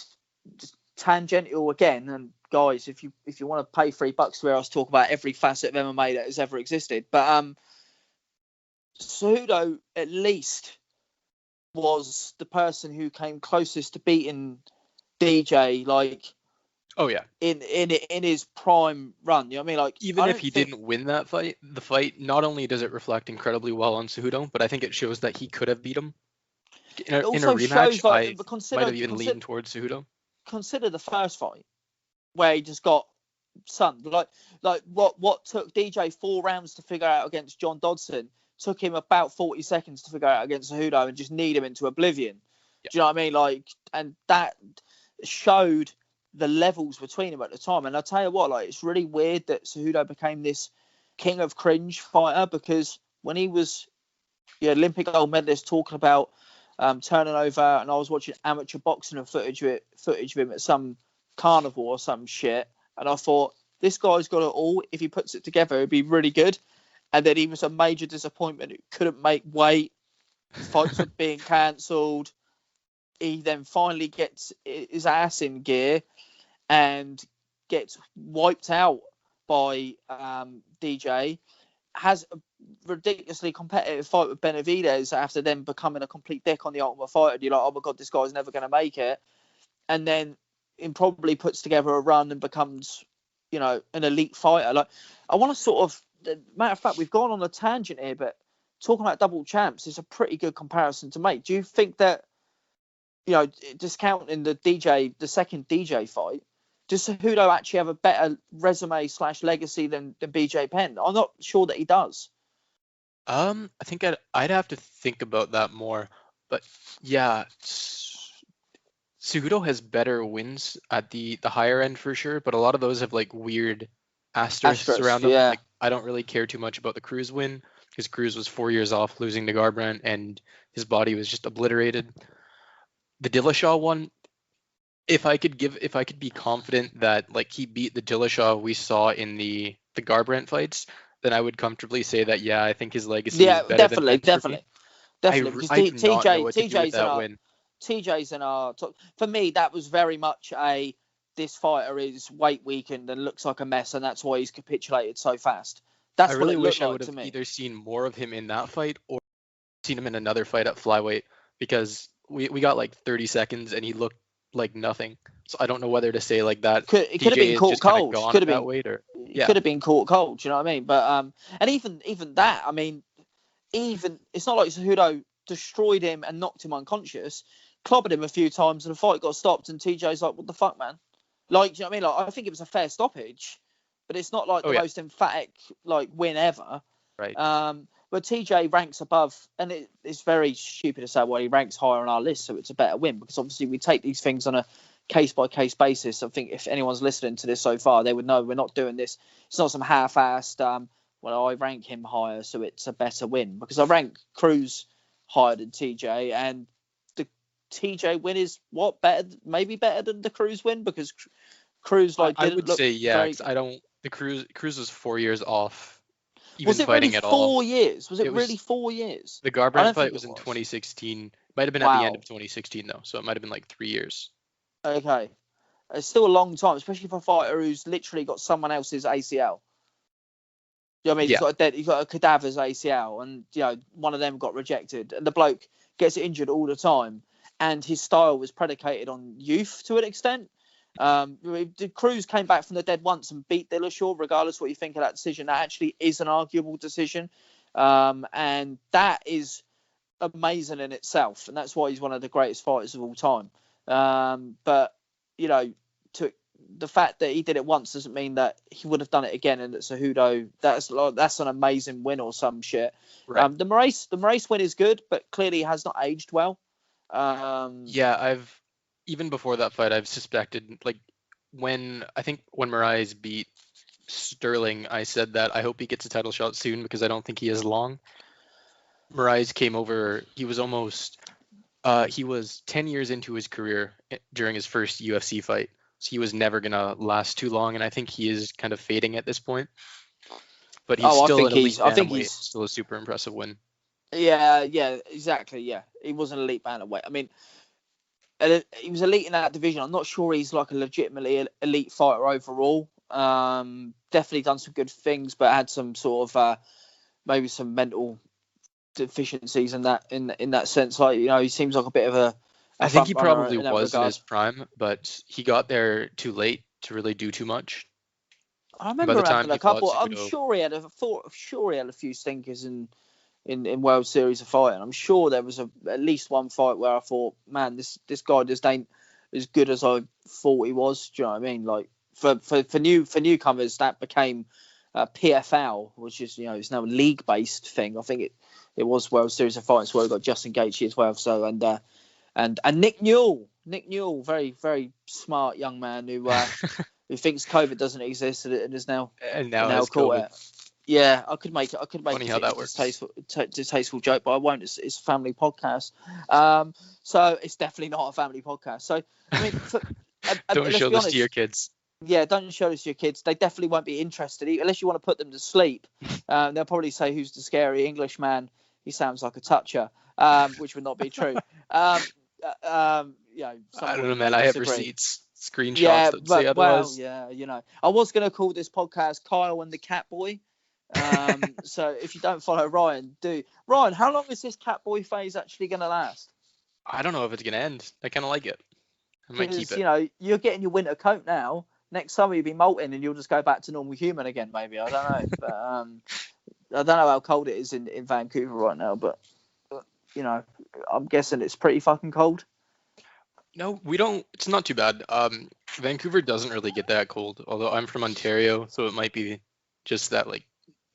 B: just tangential again, and guys, if you want to pay $3 to hear us talk about every facet of MMA that has ever existed, but Cejudo at least was the person who came closest to beating DJ, like,
A: oh yeah,
B: in his prime run. You know what I mean? Like,
A: even if he didn't win that fight, the fight, not only does it reflect incredibly well on Cejudo, but I think it shows that he could have beat him in a rematch. I might have even leaned towards Cejudo.
B: Consider the first fight where he just got sunned. Like what took DJ 4 rounds to figure out against John Dodson took him about 40 seconds to figure out against Cejudo and just kneed him into oblivion. Do you know what I mean? Like, and that showed the levels between them at the time. And I'll tell you what, like, it's really weird that Cejudo became this king of cringe fighter, because when he was the Olympic gold medalist talking about turning over, and I was watching amateur boxing and footage of him at some carnival or some shit, and I thought, this guy's got it all. If he puts it together, it'd be really good. And then he was a major disappointment. He couldn't make weight. Fights were being cancelled. He then finally gets his ass in gear and gets wiped out by DJ. Has a ridiculously competitive fight with Benavidez after then becoming a complete dick on the Ultimate Fighter. You're like, oh my God, this guy's never going to make it. And then he probably puts together a run and becomes, an elite fighter. Like, I want to sort of matter of fact, we've gone on a tangent here, but talking about double champs is a pretty good comparison to make. Do you think that, discounting the second DJ fight, does Cejudo actually have a better resume / legacy than BJ Penn? I'm not sure that he does.
A: I think I'd have to think about that more, but yeah, Cejudo has better wins at the higher end for sure, but a lot of those have like weird asterisks around them.
B: Yeah.
A: Like I don't really care too much about the Cruz win because Cruz was 4 years off losing to Garbrandt and his body was just obliterated. The Dillashaw one, if I could be confident that like he beat the Dillashaw we saw in the Garbrandt fights, then I would comfortably say that yeah, I think his legacy is better than Penn's for me.
B: Definitely. Because
A: I do not know what to do with that win.
B: TJ's in our top. For me, that was very much this fighter is weight weakened and looks like a mess, and that's why he's capitulated so fast. That's
A: I really
B: what it
A: wish I
B: like
A: would have
B: to me.
A: either seen more of him in that fight or seen him in another fight at flyweight, because we got like 30 seconds and he looked like nothing. So I don't know whether to say like that.
B: It could have been caught cold. Could have been
A: weight, or
B: could have been caught cold. Do you know what I mean? But and even that, I mean, even it's not like Cejudo destroyed him and knocked him unconscious, clobbered him a few times, and the fight got stopped. And TJ's like, "What the fuck, man?" Like, do you know what I mean? Like, I think it was a fair stoppage, but it's not like the most emphatic like win ever.
A: Right.
B: But TJ ranks above, and it's very stupid to say, well, he ranks higher on our list, so it's a better win, because obviously we take these things on a case-by-case basis. I think if anyone's listening to this so far, they would know we're not doing this. It's not some half-assed, well, I rank him higher, so it's a better win, because I rank Cruz higher than TJ, and the TJ win is maybe better than the Cruz win, because Cruz
A: I would say because I don't. The Cruz was 4 years off.
B: Was it really 4 years? Was it really 4 years?
A: The Garbrandt fight was in 2016. Might have been at the end of 2016 though, so it might have been like 3 years.
B: Okay, it's still a long time, especially for a fighter who's literally got someone else's ACL. You know what I mean? Yeah. He's got a cadaver's ACL, and one of them got rejected, and the bloke gets injured all the time, and his style was predicated on youth to an extent. Cruz came back from the dead once and beat Dillashaw, regardless what you think of that decision. That actually is an arguable decision, and that is amazing in itself, and that's why he's one of the greatest fighters of all time. But to the fact that he did it once doesn't mean that he would have done it again, and that Cejudo, that's an amazing win or some shit. Right. The Moraes win is good, but clearly has not aged well.
A: Even before that fight, I've suspected, like, when Moraes beat Sterling, I said that I hope he gets a title shot soon, because I don't think he is long. Moraes came over, he was 10 years into his career during his first UFC fight, so he was never going to last too long, and I think he is kind of fading at this point. But he's still a super impressive win.
B: Yeah, exactly, yeah. He was an elite bantamweight. I mean, he was elite in that division. I'm not sure he's like a legitimately elite fighter overall. Definitely done some good things, but had some sort of maybe some mental deficiencies in that sense. Like, he seems like a bit of a
A: I think he probably was in his prime, but he got there too late to really do too much.
B: I remember having a couple. I'm sure he had a few stinkers in World Series of Fighting. I'm sure there was at least one fight where I thought, man, this guy just ain't as good as I thought he was. Do you know what I mean? Like for newcomers, that became PFL, which is it's now a league based thing. I think it was World Series of Fighting, where we got Justin Gaethje as well. So and Nick Newell, very very smart young man who thinks COVID doesn't exist and is now caught it. Yeah, I could make a distasteful joke, but I won't. It's a family podcast, so it's definitely not a family podcast. So I mean,
A: don't show this to your kids.
B: Yeah, don't show this to your kids. They definitely won't be interested, unless you want to put them to sleep. They'll probably say, "Who's the scary English man? He sounds like a toucher," which would not be true.
A: I don't know, man. I have receipts, screenshots that say otherwise.
B: Well, yeah, I was going to call this podcast Kyle and the Cat Boy. So if you don't follow Ryan, do. Ryan, how long is this Cat Boy phase actually going to last?
A: I don't know if it's going to end. I kind of like it. I might keep it.
B: You're getting your winter coat now. next summer you'll be molting and you'll just go back to normal human again. Maybe, I don't know. But I don't know how cold it is in Vancouver right now, but you know, I'm guessing it's pretty fucking cold.
A: No, we don't. It's not too bad. Vancouver doesn't really get that cold. Although I'm from Ontario, so it might be just that like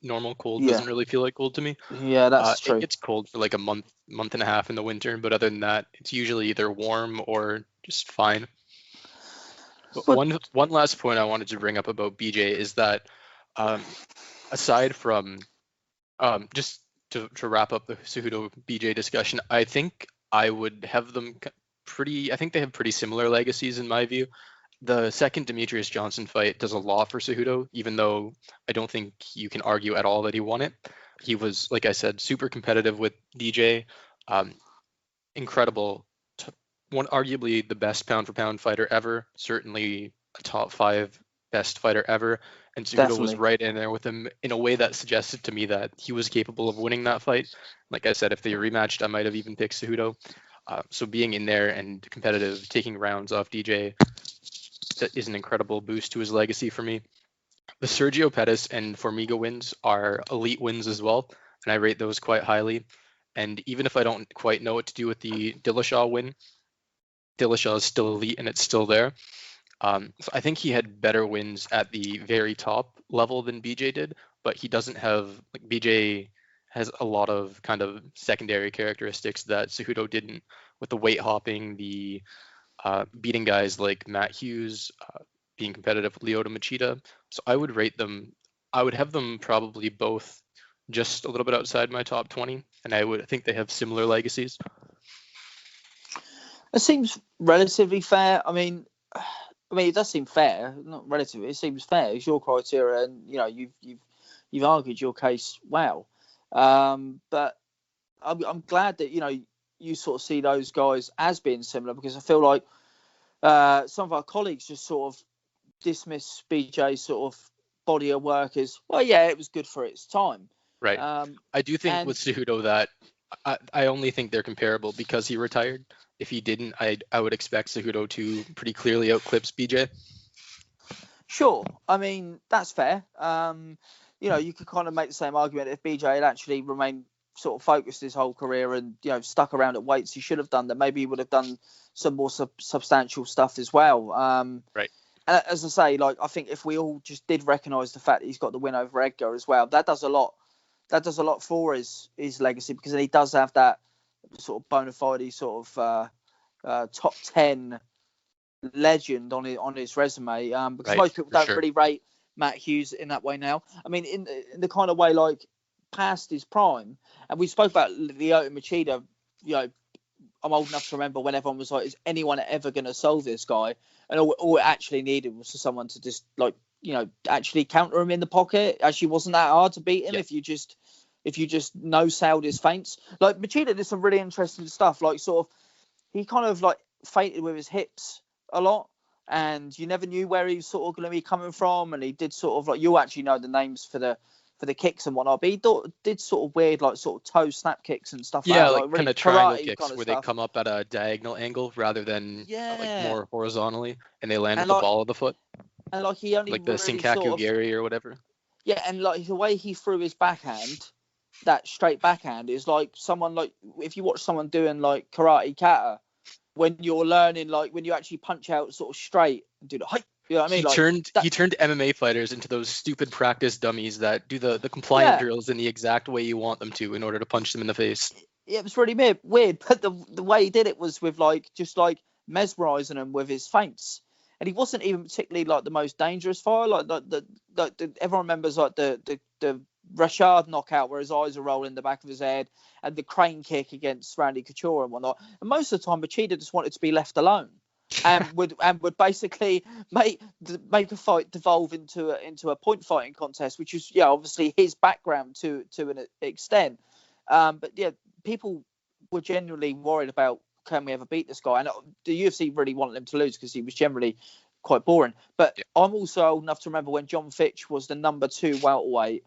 A: normal cold
B: Yeah,
A: doesn't really feel like cold to me.
B: yeah, that's
A: It
B: true.
A: gets cold for like a month and a half in the winter, but other than that, it's usually either warm or just fine. But
B: But
A: one last point I wanted to bring up about BJ is that um, aside from just to wrap up the Cejudo BJ discussion, I think I would have them pretty. I think they have pretty similar legacies in my view. The second Demetrius Johnson fight does a lot for Cejudo, even though I don't think you can argue at all that he won it. He was, like I said, super competitive with DJ. Um, incredible, one arguably the best pound for pound fighter ever, certainly a top five best fighter ever. And Cejudo was
B: definitely.
A: right in there with him in a way that suggested to me that he was capable of winning that fight. Like I said, if they rematched, I might have even picked Cejudo. So being in there and competitive, taking rounds off DJ, that is an incredible boost to his legacy for me. The Sergio Pettis and Formiga wins are elite wins as well, and I rate those quite highly. And even if I don't quite know what to do with the Dillashaw win, Dillashaw is still elite and it's still there. So I think he had better wins at the very top level than BJ did, but he doesn't have like BJ has a lot of kind of secondary characteristics that Cejudo didn't, with the weight hopping, the beating guys like Matt Hughes, being competitive with Lyoto Machida. So I would rate them. I would have them probably both just a little bit outside my top 20, and I would think they have similar legacies.
B: It seems relatively fair. It does seem fair. Not relatively. It seems fair. It's your criteria, and you know you've argued your case well. But I'm glad that you sort of see those guys as being similar, because I feel like some of our colleagues just sort of dismiss BJ's sort of body of work as, well, yeah, it was good for its time.
A: Right. I do think
B: And
A: with Cejudo that I only think they're comparable because he retired. If he didn't, I would expect Cejudo to pretty clearly outclips BJ.
B: sure, that's fair. You could kind of make the same argument if BJ had actually remained sort of focused his whole career and stuck around at weights he should have done, that maybe he would have done some more substantial stuff as well.
A: Right.
B: And as I say, like, I think if we all just did recognise the fact that he's got the win over Edgar as well, that does a lot. That does a lot for his legacy, because he does have that sort of bona fide sort of top 10 legend on his resume. Because
A: Right,
B: most people
A: for
B: don't
A: sure.
B: really rate Matt Hughes in that way now. In the kind of way like past his prime, and we spoke about Lyoto Machida. I'm old enough to remember when everyone was like, "Is anyone ever going to solve this guy?" And all it actually needed was for someone to just actually counter him in the pocket. Actually, wasn't that hard to beat him
A: Yeah.
B: if you just no-sailed his feints. Like Machida did some really interesting stuff. Like sort of, he kind of like feinted with his hips a lot, and you never knew where he was sort of going to be coming from. And he did sort of like, you actually know the names for the kicks and whatnot, but he did sort of weird like sort of toe snap kicks and stuff
A: Yeah,
B: like
A: like kind
B: really
A: of triangle
B: karate
A: kicks
B: kind of
A: where they
B: stuff.
A: come up at a diagonal angle rather than like
B: Yeah,
A: more horizontally, and they land with
B: and
A: the
B: like
A: ball of the foot,
B: he only
A: like the
B: really
A: Senkaku
B: sort of,
A: Gary or whatever.
B: yeah, and like the way he threw his backhand, that straight backhand, is like someone like, if you watch someone doing like karate kata, when you're learning, like when you actually punch out sort of straight and do the height, you know what I mean,
A: He
B: like
A: turned
B: that.
A: he turned MMA fighters into those stupid practice dummies that do the compliant
B: Yeah,
A: drills in the exact way you want them to in order to punch them in the face.
B: it was really weird, but the way he did it was with like just like mesmerizing them with his feints, and he wasn't even particularly like the most dangerous fighter. Like everyone remembers like the Rashad knockout where his eyes are rolling in the back of his head, and the crane kick against Randy Couture and whatnot. And most of the time, Machida just wanted to be left alone, and would basically make a fight devolve into a point fighting contest, which is obviously his background to an extent. But yeah, people were genuinely worried about, can we ever beat this guy? And the UFC really wanted him to lose because he was generally quite boring. But
A: Yeah.
B: I'm also old enough to remember when John Fitch was the number 2 welterweight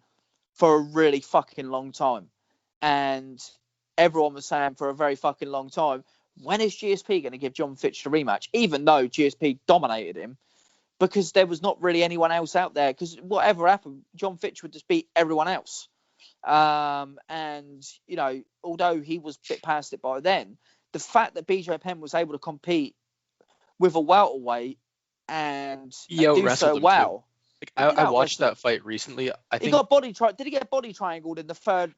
B: for a really fucking long time. And everyone was saying for a very fucking long time, when is GSP going to give John Fitch the rematch? Even though GSP dominated him. because there was not really anyone else out there. Because whatever happened, John Fitch would just beat everyone else. And although he was a bit past it by then, the fact that BJ Penn was able to compete with a welterweight and do so well.
A: I watched that fight recently. I think
B: he got Did he get body triangled in the third?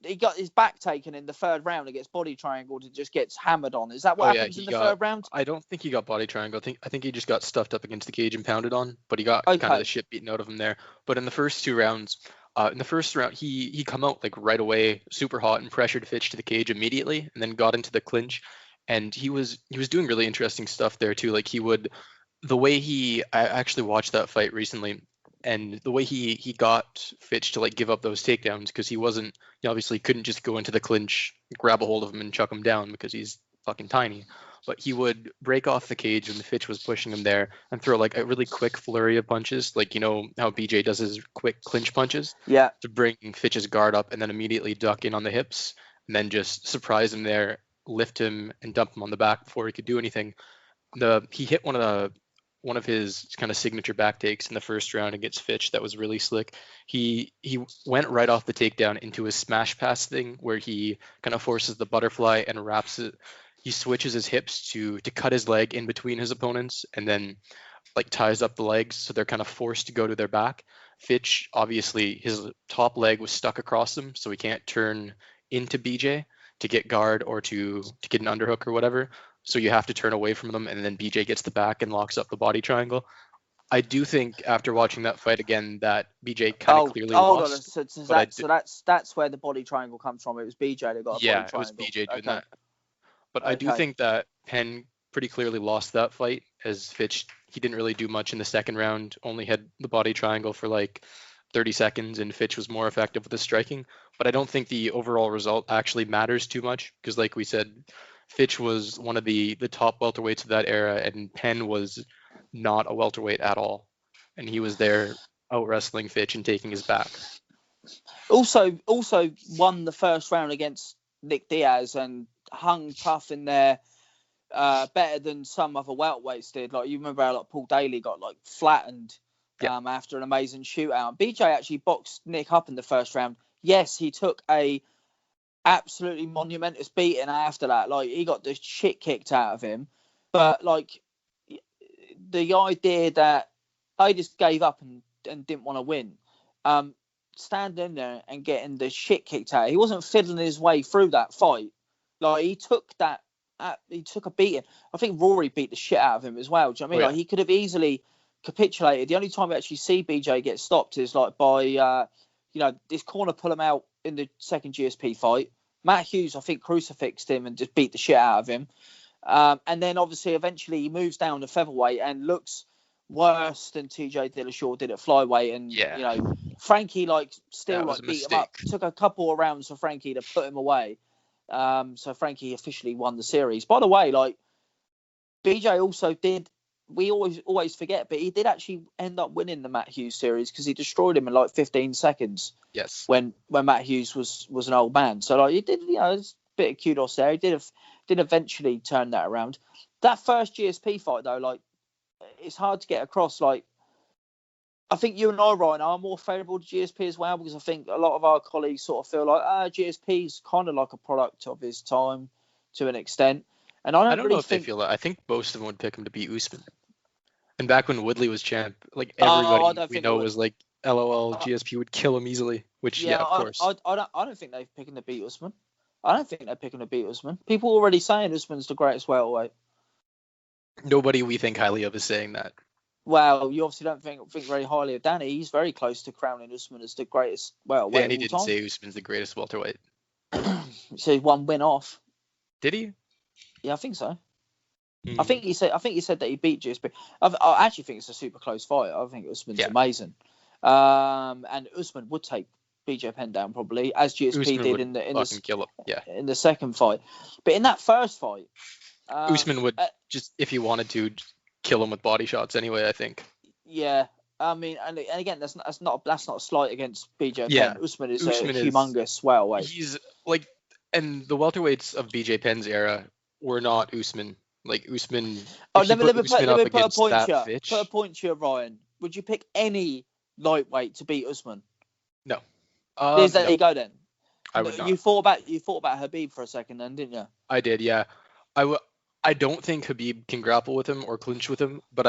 B: He got his back taken in the third round and gets body triangled and just gets hammered on. Is that what happens in the third round?
A: I don't think he got body triangled. I think he just got stuffed up against the cage and pounded on, but he got kind of the shit beaten out of him there. But in the first 2 rounds, he come out like right away, super hot, and pressured Fitch to the cage immediately, and then got into the clinch. And he was doing really interesting stuff there too. Like I actually watched that fight recently, and the way he got Fitch to like give up those takedowns, because he obviously couldn't just go into the clinch, grab a hold of him and chuck him down because he's fucking tiny. But he would break off the cage when the Fitch was pushing him there and throw like a really quick flurry of punches, like how BJ does his quick clinch punches.
B: Yeah.
A: To bring Fitch's guard up and then immediately duck in on the hips and then just surprise him there, lift him and dump him on the back before he could do anything. He hit one of his kind of signature back takes in the first round against Fitch that was really slick. He went right off the takedown into his smash pass thing where he kind of forces the butterfly and wraps it. He switches his hips to cut his leg in between his opponents and then like ties up the legs so they're kind of forced to go to their back. Fitch, obviously, his top leg was stuck across him, so he can't turn into BJ to get guard or to get an underhook or whatever. So you have to turn away from them, and then BJ gets the back and locks up the body triangle. I do think after watching that fight again that BJ kind of clearly lost.
B: So that's where the body triangle comes from. It was BJ that got a body triangle.
A: Yeah, it was BJ doing that. But I do think that Penn pretty clearly lost that fight, as Fitch, he didn't really do much in the second round, only had the body triangle for like 30 seconds, and Fitch was more effective with his striking. But I don't think the overall result actually matters too much, because like we said, Fitch was one of the top welterweights of that era, and Penn was not a welterweight at all. And he was there out wrestling Fitch and taking his back.
B: Also won the first round against Nick Diaz and hung tough in there, better than some other welterweights did. Like, you remember how like Paul Daly got like flattened after an amazing shootout. BJ actually boxed Nick up in the first round. Yes, he took a absolutely monumentous beating after that. Like, he got the shit kicked out of him. But like, the idea that I just gave up and didn't want to win, standing there and getting the shit kicked out, he wasn't fiddling his way through that fight. Like, he took a beating. I think Rory beat the shit out of him as well. Do you know what I mean? Like, he could have easily capitulated. The only time we actually see BJ get stopped is like by this corner pull him out in the second GSP fight. Matt Hughes, I think, crucifixed him and just beat the shit out of him. And then obviously eventually he moves down to featherweight and looks worse than TJ Dillashaw did at flyweight. And Frankie still beat him up. Took a couple of rounds for Frankie to put him away. So Frankie officially won the series. By the way, like, BJ also did, we always forget, but he did actually end up winning the Matt Hughes series because he destroyed him in like 15 seconds.
A: Yes.
B: When Matt Hughes was an old man. So like, he did, it's a bit of kudos there. He did eventually turn that around. That first GSP fight though, like, it's hard to get across. Like, I think you and I, Ryan, are more favourable to GSP as well, because I think a lot of our colleagues sort of feel like GSP is kind of like a product of his time to an extent. And I don't
A: know if they feel that. I think most of them would pick him to beat Usman. And back when Woodley was champ, like, everybody we know was like, LOL, GSP would kill him easily. Which, of course.
B: I don't think they've picked him to beat Usman. I don't think they're picking to beat Usman. People are already saying Usman's the greatest welterweight.
A: Nobody we think highly of is saying that.
B: Well, you obviously don't think very highly of Danny. He's very close to crowning Usman as the greatest welterweight.
A: Danny didn't say Usman's the greatest welterweight.
B: So he's one win off.
A: Did he?
B: Yeah, I think so. I think he said that he beat GSP. I actually think it's a super close fight. I think Usman's amazing. And Usman would take BJ Penn down probably, as GSP
A: Usman
B: did in the second fight. But in that first fight,
A: Usman would just, if he wanted to, kill him with body shots anyway, I think.
B: Yeah. I mean, and again, that's not a slight against BJ Penn. Usman is humongous welterweight.
A: He's like, and the welterweights of BJ Penn's era were not Usman. Like Usman,
B: Oh,
A: if you put Usman
B: let
A: up
B: me put a
A: against
B: point
A: that
B: here. Put a
A: Fitch,
B: point here, Ryan. Would you pick any lightweight to beat Usman?
A: no.
B: There
A: No,
B: you go then.
A: I would not.
B: You thought about Habib for a second, then, didn't you?
A: I did, yeah. I don't think Habib can grapple with him or clinch with him, but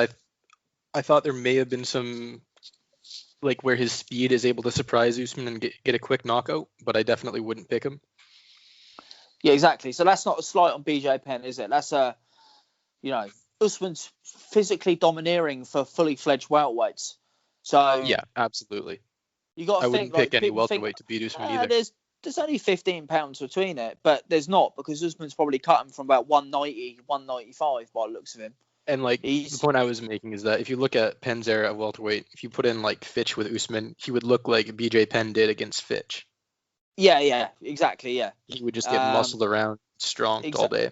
A: I thought there may have been some like where his speed is able to surprise Usman and get a quick knockout, but I definitely wouldn't pick him.
B: Yeah, exactly. So that's not a slight on BJ Penn, is it? That's Usman's physically domineering for fully fledged welterweights. So
A: Yeah, absolutely.
B: you got
A: I
B: to
A: wouldn't
B: think
A: pick
B: like
A: any
B: people think
A: welterweight to beat Usman either.
B: there's only 15 pounds between it, but there's not because Usman's probably cut him from about 190, 195 by the looks of him.
A: And like the point I was making is that if you look at Penn's era of welterweight, if you put in like Fitch with Usman, he would look like BJ Penn did against Fitch.
B: Yeah, exactly, yeah.
A: He would just get muscled around, strong all day.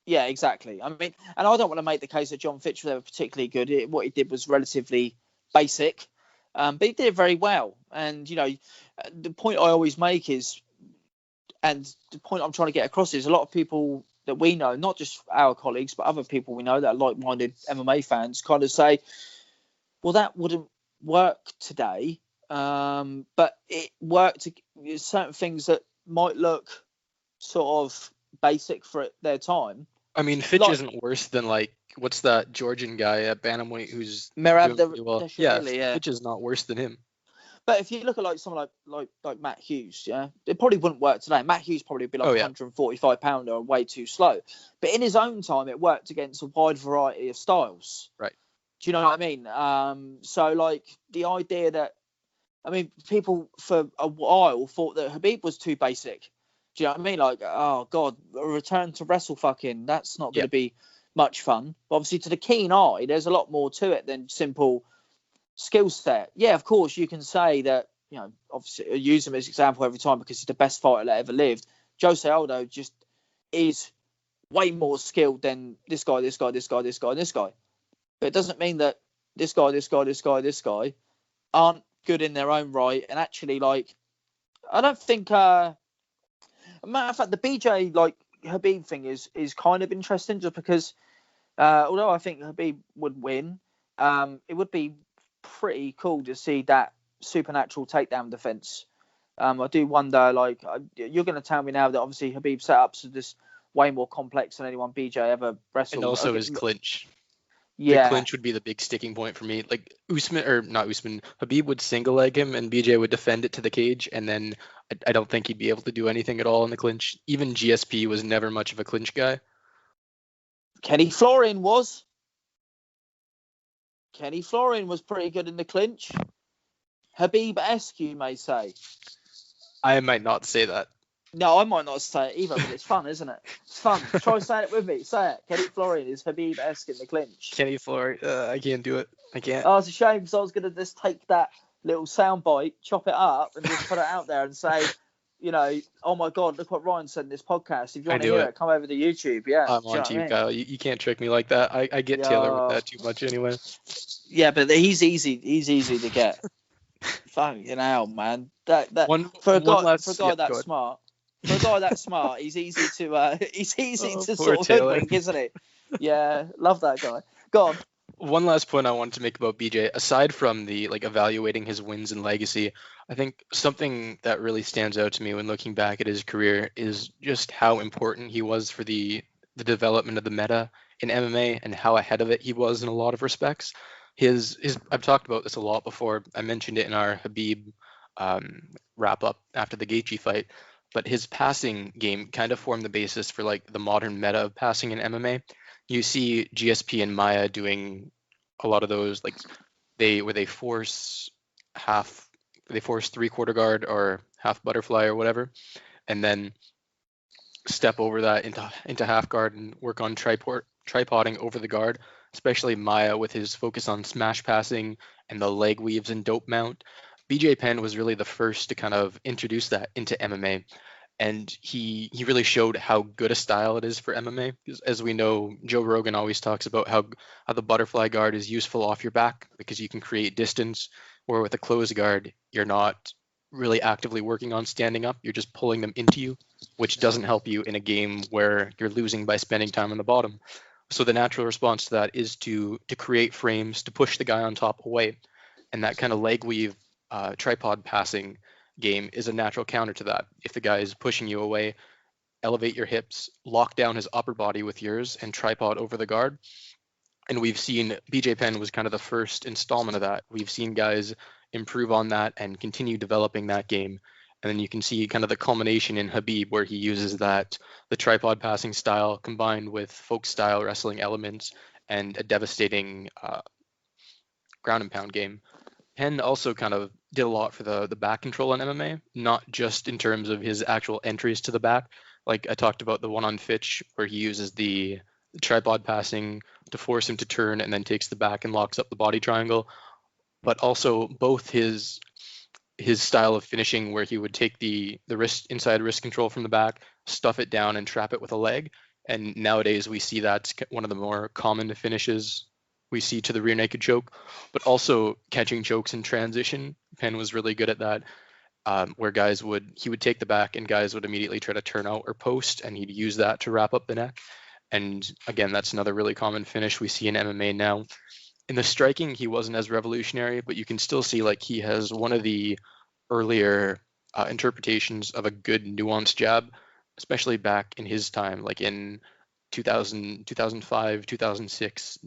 B: Yeah, exactly. I mean, and I don't want to make the case that John Fitch was ever particularly good. What he did was relatively basic, but he did it very well. And the point I always make is, and the point I'm trying to get across is, a lot of people that we know, not just our colleagues, but other people we know that are like-minded MMA fans, kind of say, well, that wouldn't work today, but it worked. Certain things that might look sort of basic for their time.
A: I mean, Fitch isn't worse than like what's that Georgian guy at bantamweight who's
B: Merab
A: doing pretty well. Yeah,
B: yeah,
A: Fitch is not worse than him.
B: But if you look at like someone like Matt Hughes, yeah, it probably wouldn't work today. Matt Hughes probably would be like 145 pounder and way too slow. But in his own time, it worked against a wide variety of styles.
A: Right.
B: Do you know what I mean? So like the idea that, I mean, people for a while thought that Habib was too basic. Do you know what I mean? Like, oh God, a return to wrestle fucking, that's not going to be much fun. But obviously, to the keen eye, there's a lot more to it than simple skill set. Yeah, of course, you can say that, obviously, I use him as an example every time because he's the best fighter that ever lived. Jose Aldo just is way more skilled than this guy, this guy, this guy, this guy, and this guy. But it doesn't mean that this guy, this guy, this guy, this guy aren't good in their own right. And actually, like, I don't think, matter of fact, the BJ like Habib thing is kind of interesting just because although I think Habib would win, it would be pretty cool to see that supernatural takedown defense. I do wonder, like, you're going to tell me now that obviously Habib's setups are just way more complex than anyone BJ ever wrestled.
A: And also his clinch.
B: Yeah.
A: The clinch would be the big sticking point for me. Like Habib would single leg him and BJ would defend it to the cage, and then I don't think he'd be able to do anything at all in the clinch. Even GSP was never much of a clinch guy.
B: Kenny Florian was pretty good in the clinch. Habib-esque, you may say.
A: I might not say that.
B: No, I might not say it either, but it's fun, isn't it? It's fun. Try saying it with me. Say it. Kenny Florian is Habib-esque in the clinch.
A: Kenny Florian, I can't do it. I can't.
B: Oh, it's a shame because I was going to just take that little soundbite, chop it up, and just put it out there and say, oh my God, look what Ryan said in this podcast. If you want to hear it, come over to YouTube. Yeah.
A: I'm on to you, Kyle. You can't trick me like that. I get Taylor with that too much anyway.
B: Yeah, but he's easy. He's easy to get. Fucking hell, man. For a guy that smart. For a guy that smart, he's easy to sort of hoodwink, isn't he? Yeah, love that guy. Go on.
A: One last point I wanted to make about BJ, aside from the evaluating his wins and legacy, I think something that really stands out to me when looking back at his career is just how important he was for the development of the meta in MMA and how ahead of it he was in a lot of respects. I've talked about this a lot before. I mentioned it in our Habib wrap up after the Gaethje fight, but his passing game kind of formed the basis for the modern meta of passing in MMA. You see GSP and Maya doing a lot of those, they force three-quarter guard or half butterfly or whatever, and then step over that into half guard and work on tripoding over the guard, especially Maya with his focus on smash passing and the leg weaves and dope mount. BJ Penn was really the first to kind of introduce that into MMA. And he really showed how good a style it is for MMA. Because as we know, Joe Rogan always talks about how the butterfly guard is useful off your back because you can create distance, where with a closed guard, you're not really actively working on standing up. You're just pulling them into you, which doesn't help you in a game where you're losing by spending time on the bottom. So the natural response to that is to create frames to push the guy on top away, and that kind of leg weave tripod passing game is a natural counter to that. If the guy is pushing you away, elevate your hips, lock down his upper body with yours, and tripod over the guard. And we've seen BJ Penn was kind of the first installment of that. We've seen guys improve on that and continue developing that game. And then you can see kind of the culmination in Habib, where he uses that the tripod passing style combined with folk style wrestling elements and a devastating ground and pound game. Penn also kind of did a lot for the back control in MMA, not just in terms of his actual entries to the back. Like I talked about the one on Fitch, where he uses the tripod passing to force him to turn and then takes the back and locks up the body triangle. But also both his style of finishing, where he would take the wrist inside wrist control from the back, stuff it down, and trap it with a leg. And nowadays we see that's one of the more common finishes we see to the rear naked choke, but also catching chokes in transition. Penn was really good at that, where he would take the back and guys would immediately try to turn out or post, and he'd use that to wrap up the neck. And again, that's another really common finish we see in MMA now. In the striking, he wasn't as revolutionary, but you can still see like he has one of the earlier interpretations of a good nuanced jab, especially back in his time, like in 2000, 2005, 2006.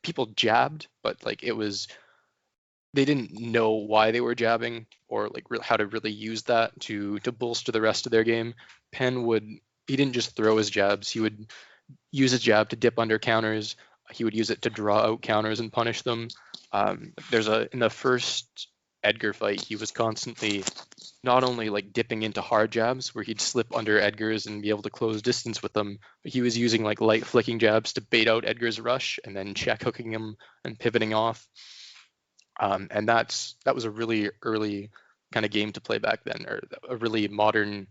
A: People jabbed, but like they didn't know why they were jabbing or like how to really use that to bolster the rest of their game. He didn't just throw his jabs. He would use his jab to dip under counters. He would use it to draw out counters and punish them. In the first Edgar fight, he was constantly not only like dipping into hard jabs where he'd slip under Edgar's and be able to close distance with them, but he was using like light flicking jabs to bait out Edgar's rush and then check hooking him and pivoting off. And that was a really early kind of game to play back then, or a really modern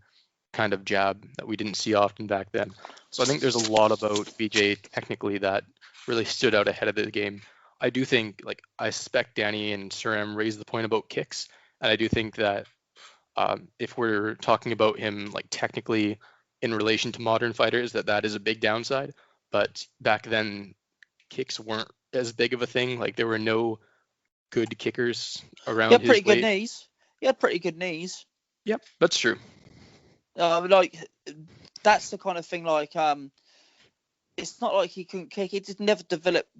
A: kind of jab that we didn't see often back then. So I think there's a lot about BJ technically that really stood out ahead of the game. I do think, like, I suspect Danny and Suram raised the point about kicks, and I do think that if we're talking about him like technically in relation to modern fighters, that is a big downside. But back then, kicks weren't as big of a thing. Like there were no good kickers around his weight.
B: He had pretty good knees. He had pretty good knees.
A: Yep, that's true.
B: Like that's the kind of thing. Like it's not like he couldn't kick. He just never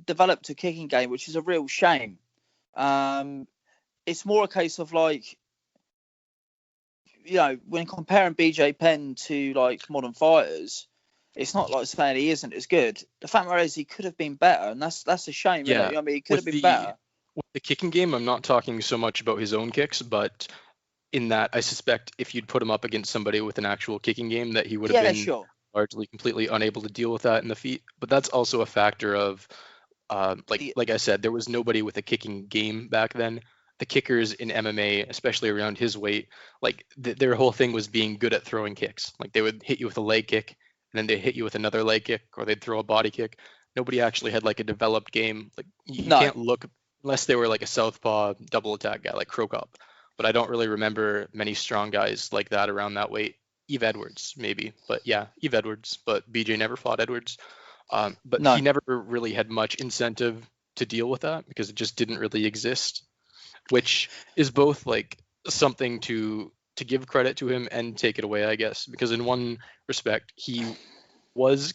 B: developed a kicking game, which is a real shame. It's more a case of like, you know, when comparing BJ Penn to like modern fighters, it's not like saying he isn't as good. The fact is he could have been better, and that's a shame.
A: Yeah,
B: isn't it? I mean, he could have been better.
A: With the kicking game, I'm not talking so much about his own kicks, but in that I suspect if you'd put him up against somebody with an actual kicking game, that he would have been largely completely unable to deal with that in the feet. But that's also a factor of, like I said, there was nobody with a kicking game back then. The kickers in MMA, especially around his weight, like their whole thing was being good at throwing kicks. Like they would hit you with a leg kick, and then they'd hit you with another leg kick, or they'd throw a body kick. Nobody actually had like a developed game. Like you can't look, unless they were like a southpaw double attack guy like Krokop. But I don't really remember many strong guys like that around that weight. Eve Edwards, maybe. But yeah, Eve Edwards. But BJ never fought Edwards. He never really had much incentive to deal with that because it just didn't really exist, which is both like something to give credit to him and take it away, I guess. Because in one respect, he was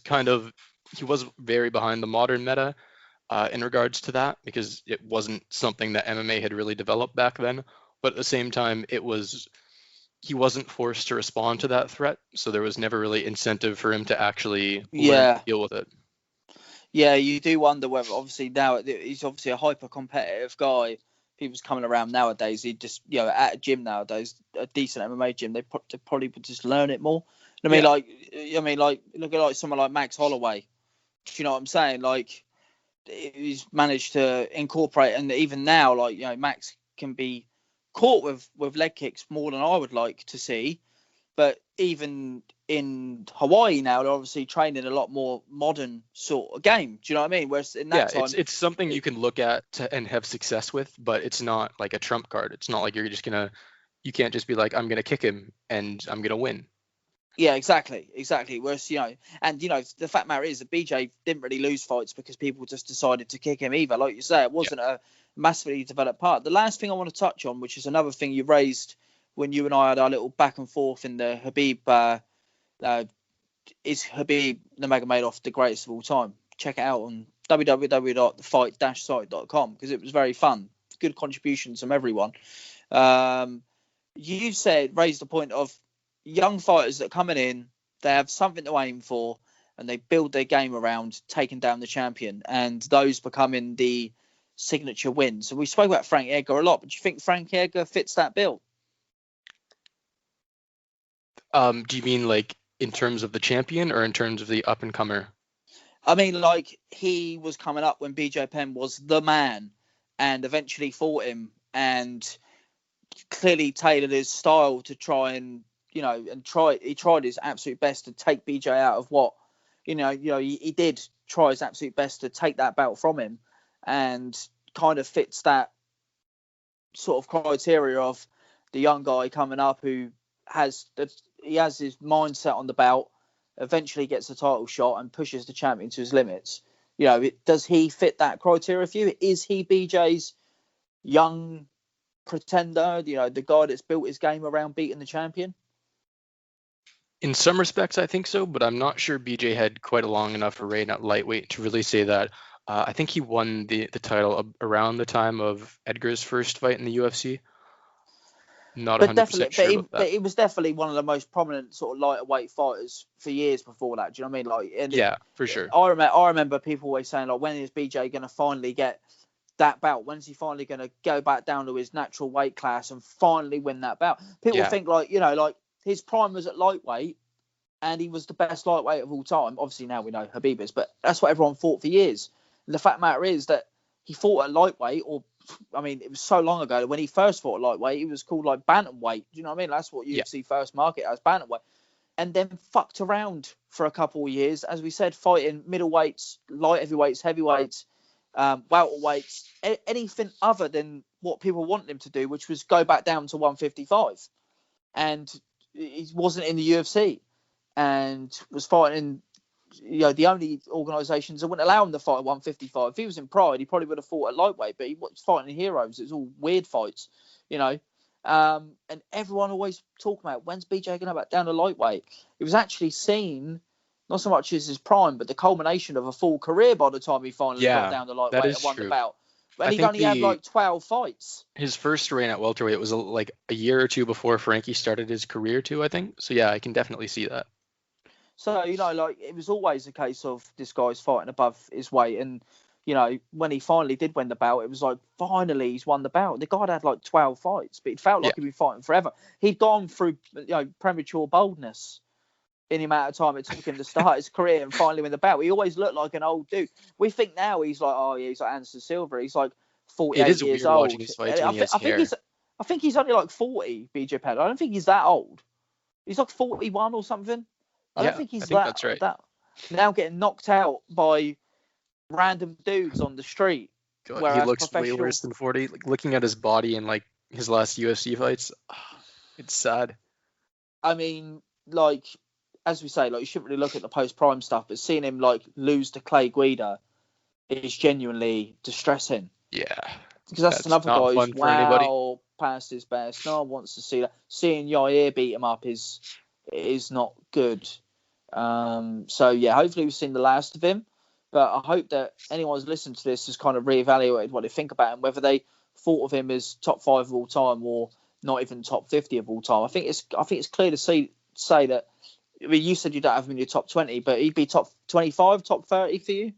A: very behind the modern meta in regards to that, because it wasn't something that MMA had really developed back then. But at the same time, he wasn't forced to respond to that threat, so there was never really incentive for him to actually learn to deal with it.
B: Yeah, you do wonder whether, obviously now he's obviously a hyper competitive guy. People's coming around nowadays. He just, you know, at a gym nowadays, a decent MMA gym, they probably would just learn it more. I mean, look at like someone like Max Holloway. Do you know what I'm saying? Like he's managed to incorporate, and even now, like, you know, Max can be caught with leg kicks more than I would like to see. But even in Hawaii now, they're obviously training a lot more modern sort of game. Do you know what I mean? Whereas in that time,
A: it's something you can look at and have success with, but it's not like a trump card. It's not like you can't just be like, I'm gonna kick him and I'm gonna win.
B: Yeah, exactly. Whereas, and the fact matter is that BJ didn't really lose fights because people just decided to kick him either. Like you say, it wasn't a massively developed part. The last thing I want to touch on, which is another thing you raised when you and I had our little back and forth in the Habib, is Habib Nurmagomedov the greatest of all time? Check it out on www.thefight-site.com because it was very fun. Good contributions from everyone. You raised the point of young fighters that are coming in, they have something to aim for, and they build their game around taking down the champion, and those becoming the signature wins. So we spoke about Frank Edgar a lot, but do you think Frank Edgar fits that bill?
A: Do you mean like in terms of the champion or in terms of the up and comer?
B: I mean, like he was coming up when BJ Penn was the man, and eventually fought him, and clearly tailored his style to try and he tried his absolute best to take BJ out of what he did try his absolute best to take that belt from him, and kind of fits that sort of criteria of the young guy coming up who has his mindset on the belt, eventually gets a title shot and pushes the champion to his limits. Does he fit that criteria for you? Is he BJ's young pretender, the guy that's built his game around beating the champion?
A: In some respects, I think so, but I'm not sure BJ had quite a long enough reign at lightweight to really say that. I think he won the title around the time of Edgar's first fight in the UFC. Not
B: But
A: 100%
B: definitely,
A: sure about that.
B: but he was definitely one of the most prominent sort of lighter weight fighters for years before that. Do you know what I mean? Like,
A: Yeah, for sure.
B: I remember people always saying, like, when is BJ going to finally get that belt? When's he finally going to go back down to his natural weight class and finally win that belt? People think like his prime was at lightweight, and he was the best lightweight of all time. Obviously now we know Habib is, but that's what everyone thought for years. And the fact matter is that he fought at lightweight, it was so long ago. When he first fought at lightweight, he was called like bantamweight. Do you know what I mean? That's what UFC first market as, bantamweight. And then fucked around for a couple of years, as we said, fighting middleweights, light heavyweights, heavyweights, welterweights, anything other than what people wanted him to do, which was go back down to 155. And he wasn't in the UFC and was fighting the only organisations that wouldn't allow him to fight at 155. If he was in Pride, he probably would have fought at lightweight, but he was fighting Heroes. It was all weird fights, and everyone always talking about when's BJ going to go back down to lightweight. It was actually seen not so much as his prime, but the culmination of a full career by the time he finally got down to lightweight and won the belt. And he'd only had like 12 fights.
A: His first reign at welterweight was like a year or two before Frankie started his career too, I think. So yeah, I can definitely see that.
B: So, it was always a case of this guy's fighting above his weight. And, when he finally did win the belt, it was like, finally, he's won the belt. The guy had like 12 fights, but it felt like he'd been fighting forever. He'd gone through, premature boldness in the amount of time it took him to start his career and finally win the belt. He always looked like an old dude. We think now he's like, oh, yeah, he's like Anderson Silva. He's like 48 years old.
A: Watching his fights when he has hair.
B: I think he's only like 40, BJ Penn. I don't think he's that old. He's like 41 or something. I don't think he's
A: that's right.
B: Now getting knocked out by random dudes on the street.
A: God, he looks way worse than 40. Like, looking at his body and like his last UFC fights, it's sad.
B: I mean, like, as we say, like, you shouldn't really look at the post-prime stuff, but seeing him like lose to Clay Guida is genuinely distressing.
A: Yeah,
B: because that's another guy who's past his best. No one wants to see that. Seeing Yair beat him up is not good. So yeah, hopefully we've seen the last of him, but I hope that anyone who's listened to this has kind of reevaluated what they think about him, whether they thought of him as top 5 of all time or not even top 50 of all time. I think it's clear to say that. I mean, you said you don't have him in your top 20, but he'd be top 25, top 30 for you.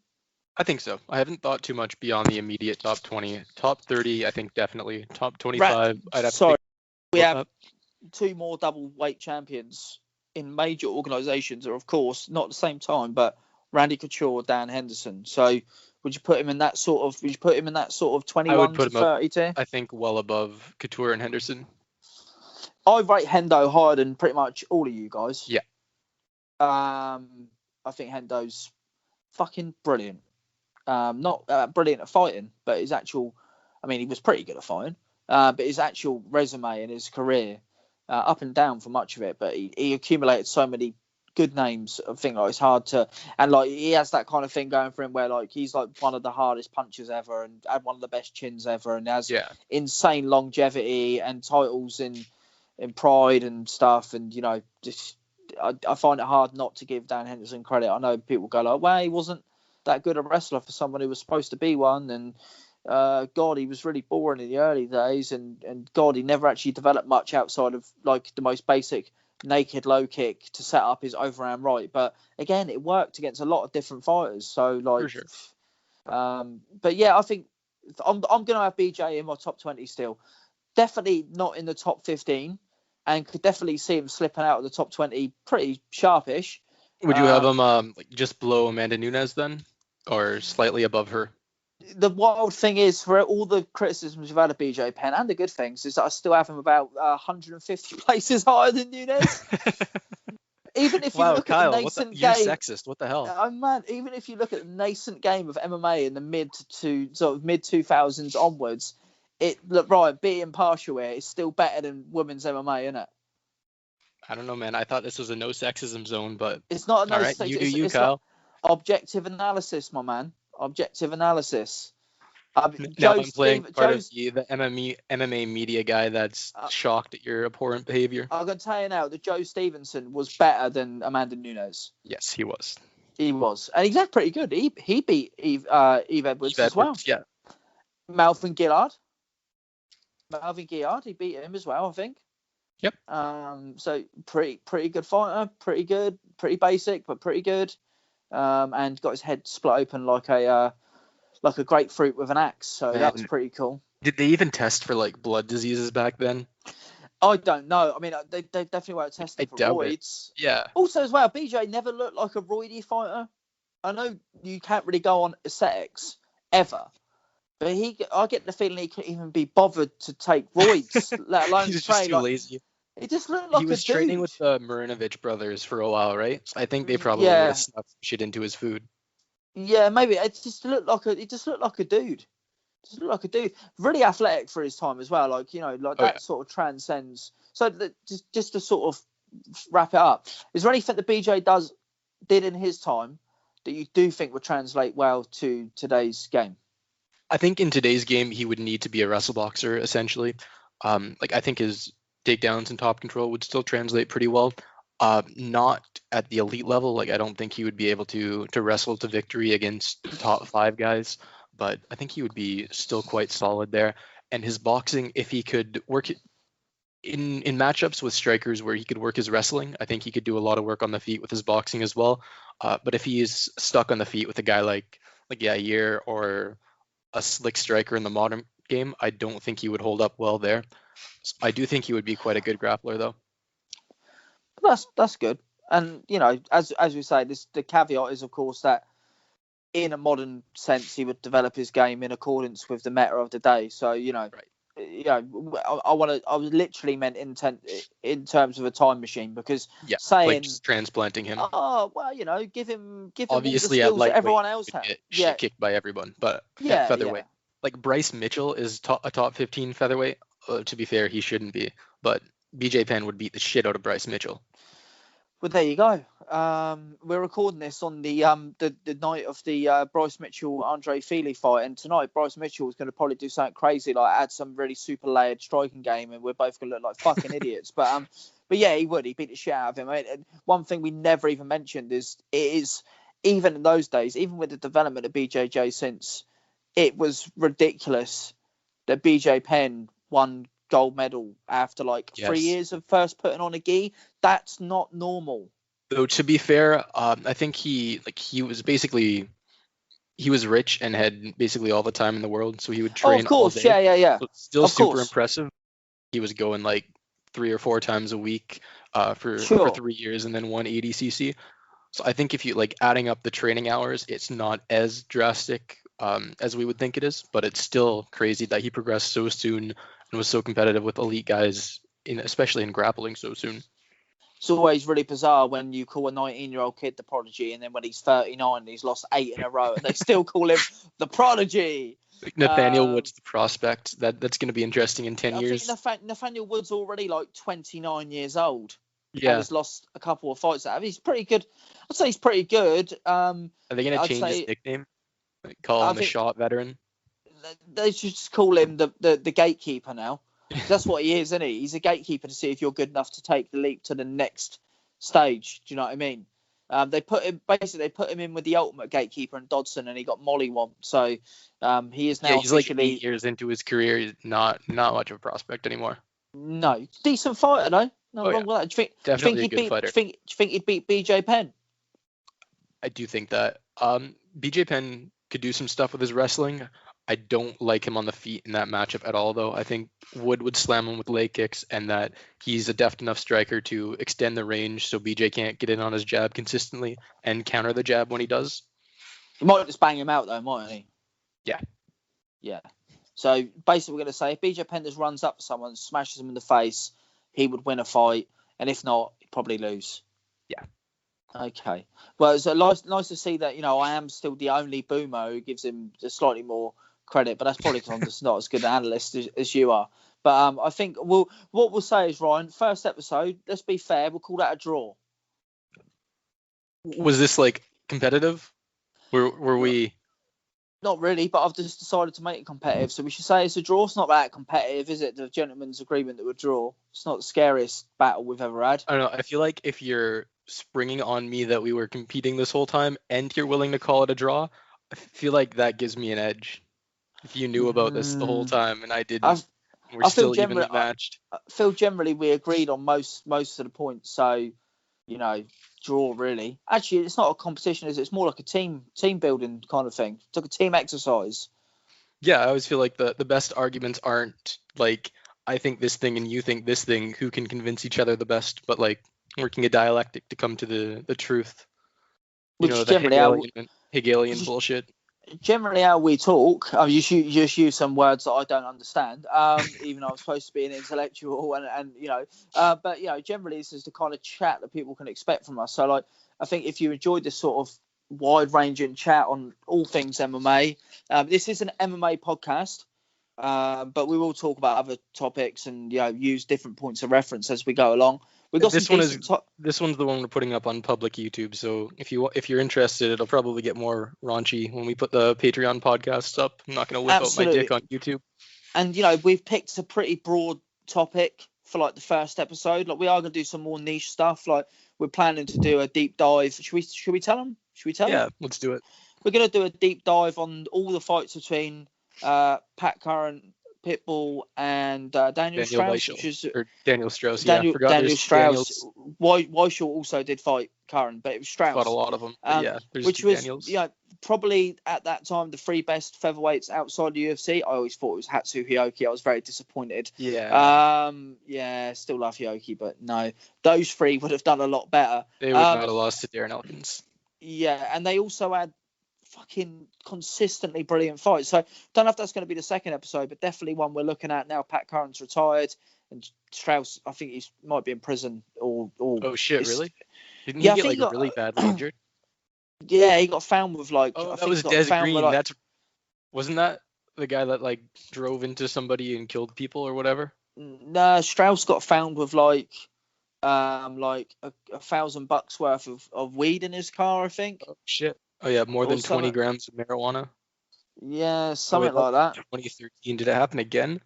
A: I think so. I haven't thought too much beyond the immediate top 20. Top 30, I think definitely. Top 25, I'd have to.
B: We have 2 more double weight champions in major organisations, or of course not at the same time, but Randy Couture, Dan Henderson. So would you put him in that sort of 21 to 30 tier?
A: I think well above Couture and Henderson.
B: I rate Hendo higher than pretty much all of you guys.
A: Yeah.
B: I think Hendo's fucking brilliant. Not brilliant at fighting, but his actual, he was pretty good at fighting. But his actual resume and his career up and down for much of it, but he accumulated so many good names. I think like it's hard to, and like he has that kind of thing going for him where like he's like one of the hardest punchers ever and had one of the best chins ever and has insane longevity and titles in Pride and stuff. And you know, just I find it hard not to give Dan Henderson credit. I know people go like, well, he wasn't that good a wrestler for someone who was supposed to be one, and God, he was really boring in the early days, and God, he never actually developed much outside of like the most basic naked low kick to set up his overhand right. But again, it worked against a lot of different fighters. So like,
A: For sure.
B: But yeah, I think I'm gonna have BJ in my top 20 still. Definitely not in the top 15, and could definitely see him slipping out of the top 20 pretty sharpish.
A: Would you have him like just below Amanda Nunes then, or slightly above her?
B: The wild thing is, for all the criticisms you've had of BJ Penn and the good things, is that I still have him about 150 places higher than Nunes. Even if you look
A: Kyle,
B: at the nascent
A: you're
B: game,
A: sexist. What the hell?
B: Oh man! Even if you look at the nascent game of MMA in the mid 2000s onwards, being impartial here, it's still better than women's MMA, isn't it?
A: I don't know, man. I thought this was a no sexism zone, but
B: it's not a no
A: all right,
B: sexism.
A: You do you, Kyle.
B: Objective analysis, my man. Objective analysis.
A: Now I'm playing part of the MMA media guy that's shocked at your abhorrent behavior.
B: I'm going to tell you now that Joe Stevenson was better than Amanda Nunes.
A: Yes, he was.
B: He was. And he's had pretty good. He beat Eve Edwards as well.
A: Yeah.
B: Malvin Gillard, he beat him as well, I think.
A: Yep.
B: So pretty good fighter, pretty good, pretty basic, but pretty good. And got his head split open like a grapefruit with an axe. So that was pretty cool.
A: Did they even test for like blood diseases back then?
B: I don't know. I mean, they definitely weren't testing for roids.
A: Yeah.
B: Also, as well, BJ never looked like a roidy fighter. I know you can't really go on aesthetics ever, but I get the feeling he couldn't even be bothered to take roids, let alone
A: He's
B: train.
A: Just too lazy.
B: He just looked like
A: he was
B: a dude.
A: training with the Marinovich brothers for a while, right? So I think they probably would have snuck shit into his food.
B: Yeah, maybe it just looked like a dude. Just looked like a dude. Really athletic for his time as well. Like, you know, like that sort of transcends. So just to sort of wrap it up, is there anything that BJ did in his time that you do think would translate well to today's game?
A: I think in today's game he would need to be a wrestle boxer essentially. Like I think his takedowns and top control would still translate pretty well. Not at the elite level. Like I don't think he would be able to wrestle to victory against top 5 guys, but I think he would be still quite solid there. And his boxing, if he could work in matchups with strikers where he could work his wrestling, I think he could do a lot of work on the feet with his boxing as well. But if he is stuck on the feet with a guy like Yair or a slick striker in the modern game, I don't think he would hold up well there. So I do think he would be quite a good grappler though.
B: That's good. And you know, as we say, the caveat is of course that in a modern sense he would develop his game in accordance with the meta of the day. So you know, I was literally meant in terms of a time machine, because saying
A: like just transplanting him.
B: Oh well, you know, give him
A: obviously
B: all the skills that everyone else has.
A: Shit kicked by everyone, but featherweight. Like Bryce Mitchell is a top 15 featherweight. To be fair, he shouldn't be, but BJ Penn would beat the shit out of Bryce Mitchell.
B: Well, there you go. We're recording this on the night of the Bryce Mitchell Andre Feely fight, and tonight Bryce Mitchell is going to probably do something crazy, like add some really super layered striking game, and we're both going to look like fucking idiots. But yeah, he would. He beat the shit out of him. And one thing we never even mentioned is even in those days, even with the development of BJJ since, it was ridiculous that BJ Penn won gold medal after 3 years of first putting on a gi. That's not normal.
A: Though to be fair, I think he was rich and had basically all the time in the world, so he would train.
B: Of course,
A: all day.
B: yeah.
A: So it's still super impressive. He was going 3 or 4 times a week for 3 years, and then 180 cc. So I think if you adding up the training hours, it's not as drastic as we would think it is, but it's still crazy that he progressed so soon and was so competitive with elite guys, especially in grappling so soon.
B: It's always really bizarre when you call a 19-year-old kid the prodigy, and then when he's 39 and he's lost 8 in a row, and they still call him the prodigy.
A: Like Nathaniel Wood's the prospect. That's going to be interesting in 10
B: I
A: years.
B: think Nathaniel Wood's already like 29 years old.
A: Yeah.
B: And has lost a couple of fights. He's pretty good. I'd say he's pretty good.
A: Are they going to change his nickname? Like call him a shot veteran?
B: They should just call him the gatekeeper now. That's what he is, isn't he? He's a gatekeeper to see if you're good enough to take the leap to the next stage. Do you know what I mean? They put him in with the ultimate gatekeeper and Dodson, and he got mollywomped. So he is now
A: he's
B: officially
A: like 8 years into his career. He's not much of a prospect anymore.
B: No, decent fighter though. No wrong with that. Do you think he'd beat? Do you think he'd beat BJ Penn?
A: I do think that BJ Penn could do some stuff with his wrestling. I don't like him on the feet in that matchup at all, though. I think Wood would slam him with leg kicks, and that he's a deft enough striker to extend the range so BJ can't get in on his jab consistently and counter the jab when he does.
B: He might just bang him out, though, mightn't he?
A: Yeah.
B: Yeah. So basically, we're going to say if BJ Penn just runs up to someone, smashes him in the face, he would win a fight, and if not, he'd probably lose.
A: Yeah.
B: Okay. Well, it's nice to see that, I am still the only boomer who gives him just slightly more credit, but that's probably because I'm just not as good an analyst as you are. But I think what we'll say is, Ryan, first episode, let's be fair, we'll call that a draw.
A: Was this like competitive? Were we?
B: Not really, but I've just decided to make it competitive, so we should say it's a draw. It's not that competitive, is it? The gentleman's agreement that we're draw. It's not the scariest battle we've ever had.
A: I don't know. I feel like if you're springing on me that we were competing this whole time and you're willing to call it a draw, I feel like that gives me an edge. If you knew about this the whole time and I didn't, we're still evenly matched.
B: I feel generally we agreed on most of the points, so draw really. Actually, it's not a competition, is it? It's more like a team building kind of thing. It's like a team exercise.
A: Yeah, I always feel like the best arguments aren't like I think this thing and you think this thing, who can convince each other the best, but like working a dialectic to come to the truth.
B: Which
A: the Hegelian bullshit.
B: Generally, how we talk, you just use some words that I don't understand, even though I'm supposed to be an intellectual, and but generally this is the kind of chat that people can expect from us. So, like, I think if you enjoyed this sort of wide-ranging chat on all things MMA, this is an MMA podcast, but we will talk about other topics and use different points of reference as we go along. We got
A: this one's the one we're putting up on public YouTube. So if you're interested, it'll probably get more raunchy when we put the Patreon podcasts up. I'm not going to whip out my dick on YouTube.
B: And we've picked a pretty broad topic for like the first episode. Like we are going to do some more niche stuff. Like we're planning to do a deep dive. Should we tell them?
A: Yeah, let's do it.
B: We're going to do a deep dive on all the fights between Pat Curran, Pitbull, and Daniel Strauss,
A: Daniel Strauss.
B: Daniel Strauss. Weishall also did fight Curran, but it was Strauss.
A: Fought a lot of them.
B: Which was Daniels. Probably at that time the three best featherweights outside the UFC. I always thought it was Hatsu Hioki. I was very disappointed.
A: Yeah.
B: Still love Hioki, but no, those three would have done a lot better.
A: They would not have lost to Darren Elkins.
B: Yeah, and they also had fucking consistently brilliant fights. So don't know if that's going to be the second episode, but definitely one we're looking at now. Pat Curran's retired, and Strauss, I think he might be in prison or.
A: Oh shit! Really? Didn't he get really badly injured?
B: Yeah, he got found with like.
A: Oh, that was Des Green. Wasn't that the guy that drove into somebody and killed people or whatever?
B: No, Strauss got found with like $1,000 worth of weed in his car, I think.
A: Oh shit! Oh yeah, more than 20 grams of marijuana.
B: Yeah, something like that.
A: 2013. Did it happen again?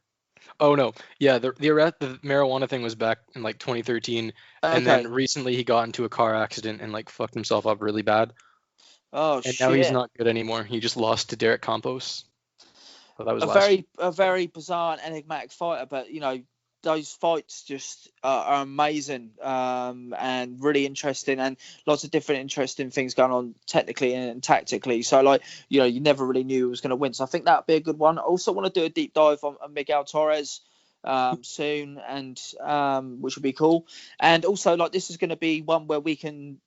A: Oh no. Yeah, the marijuana thing was back in 2013, and then recently he got into a car accident and fucked himself up really bad.
B: Oh shit!
A: And now he's not good anymore. He just lost to Derek Campos. So that was
B: a very bizarre and enigmatic fighter, but those fights just are amazing and really interesting, and lots of different interesting things going on technically and tactically. So you never really knew who was going to win. So I think that'd be a good one. I also want to do a deep dive on Miguel Torres soon, and which would be cool. And also this is going to be one where we can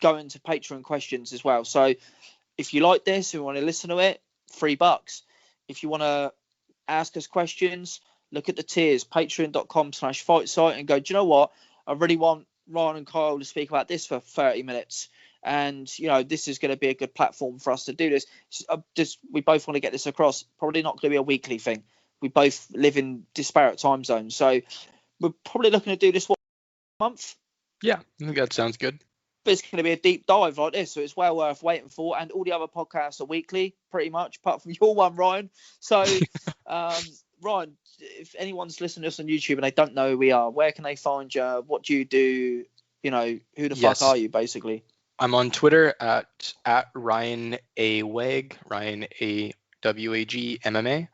B: go into Patreon questions as well. So if you like this and you want to listen to it, $3. If you want to ask us questions, look at the tiers, patreon.com/fight site, and go, do you know what? I really want Ryan and Kyle to speak about this for 30 minutes. and this is going to be a good platform for us to do this. We both want to get this across. Probably not going to be a weekly thing. We both live in disparate time zones, so we're probably looking to do this once a month.
A: Yeah, I think that sounds good.
B: But it's going to be a deep dive like this, so it's well worth waiting for. And all the other podcasts are weekly, pretty much, apart from your one, Ryan. So, Ryan, if anyone's listening to us on YouTube and they don't know who we are, where can they find you? What do you do? Who the fuck are you, basically?
A: I'm on Twitter at Ryan A. Wag, Ryan A. W-A-G MMA.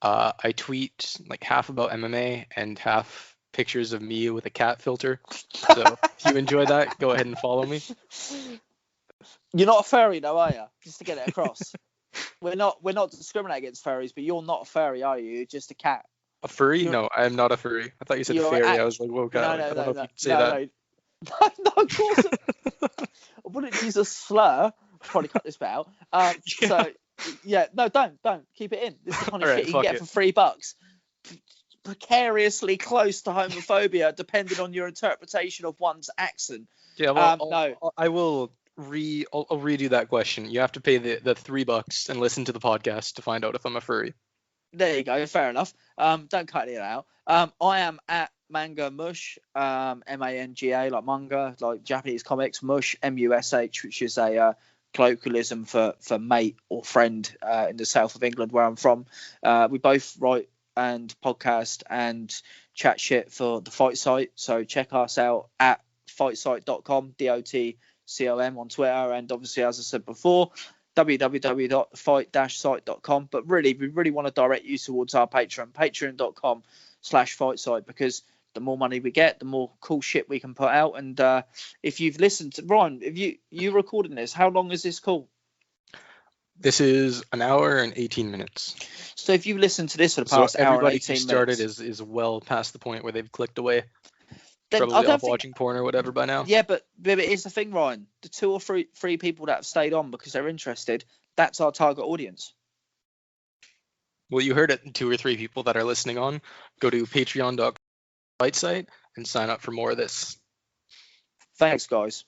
A: I tweet like half about MMA and half pictures of me with a cat filter. So if you enjoy that, go ahead and follow me.
B: You're not a furry, though, are you? Just to get it across. We're not discriminating against furries, but you're not a furry, are you? You're just a cat.
A: A furry? No, I am not a furry. I thought you said fairy. I was like, whoa, God. I don't know if you could say that.
B: No, of course. I wouldn't use a slur. I'll probably cut this bit out. So, yeah, no, don't keep it in. This is the kind of shit you can get for $3. Precariously close to homophobia, depending on your interpretation of one's accent.
A: Yeah, well, I'll redo that question. You have to pay the $3 and listen to the podcast to find out if I'm a furry.
B: There you go. Fair enough. Don't cut it out. I am at Manga Mush, M-A-N-G-A, like manga, like Japanese comics. Mush, M-U-S-H, which is a colloquialism for mate or friend in the south of England, where I'm from. We both write and podcast and chat shit for the Fight Site. So check us out at fightsite.com, DOTCOM on Twitter, and obviously, as I said before, www.fight-site.com. But really, we really want to direct you towards our Patreon, patreon.com/fightsite, because the more money we get, the more cool shit we can put out. And if you've listened to Ryan, if you recording this, how long is this call?
A: This is an hour and 18 minutes.
B: So if you listen to this for the past hour and 18 minutes,
A: everybody who started is well past the point where they've clicked away. Then probably off watching porn or whatever by now.
B: Yeah, but here's the thing, Ryan. The 2 or 3 people that have stayed on because they're interested, that's our target audience.
A: Well, you heard it. 2 or 3 people that are listening on. Go to patreon.com/fightsite and sign up for more of this.
B: Thanks, guys.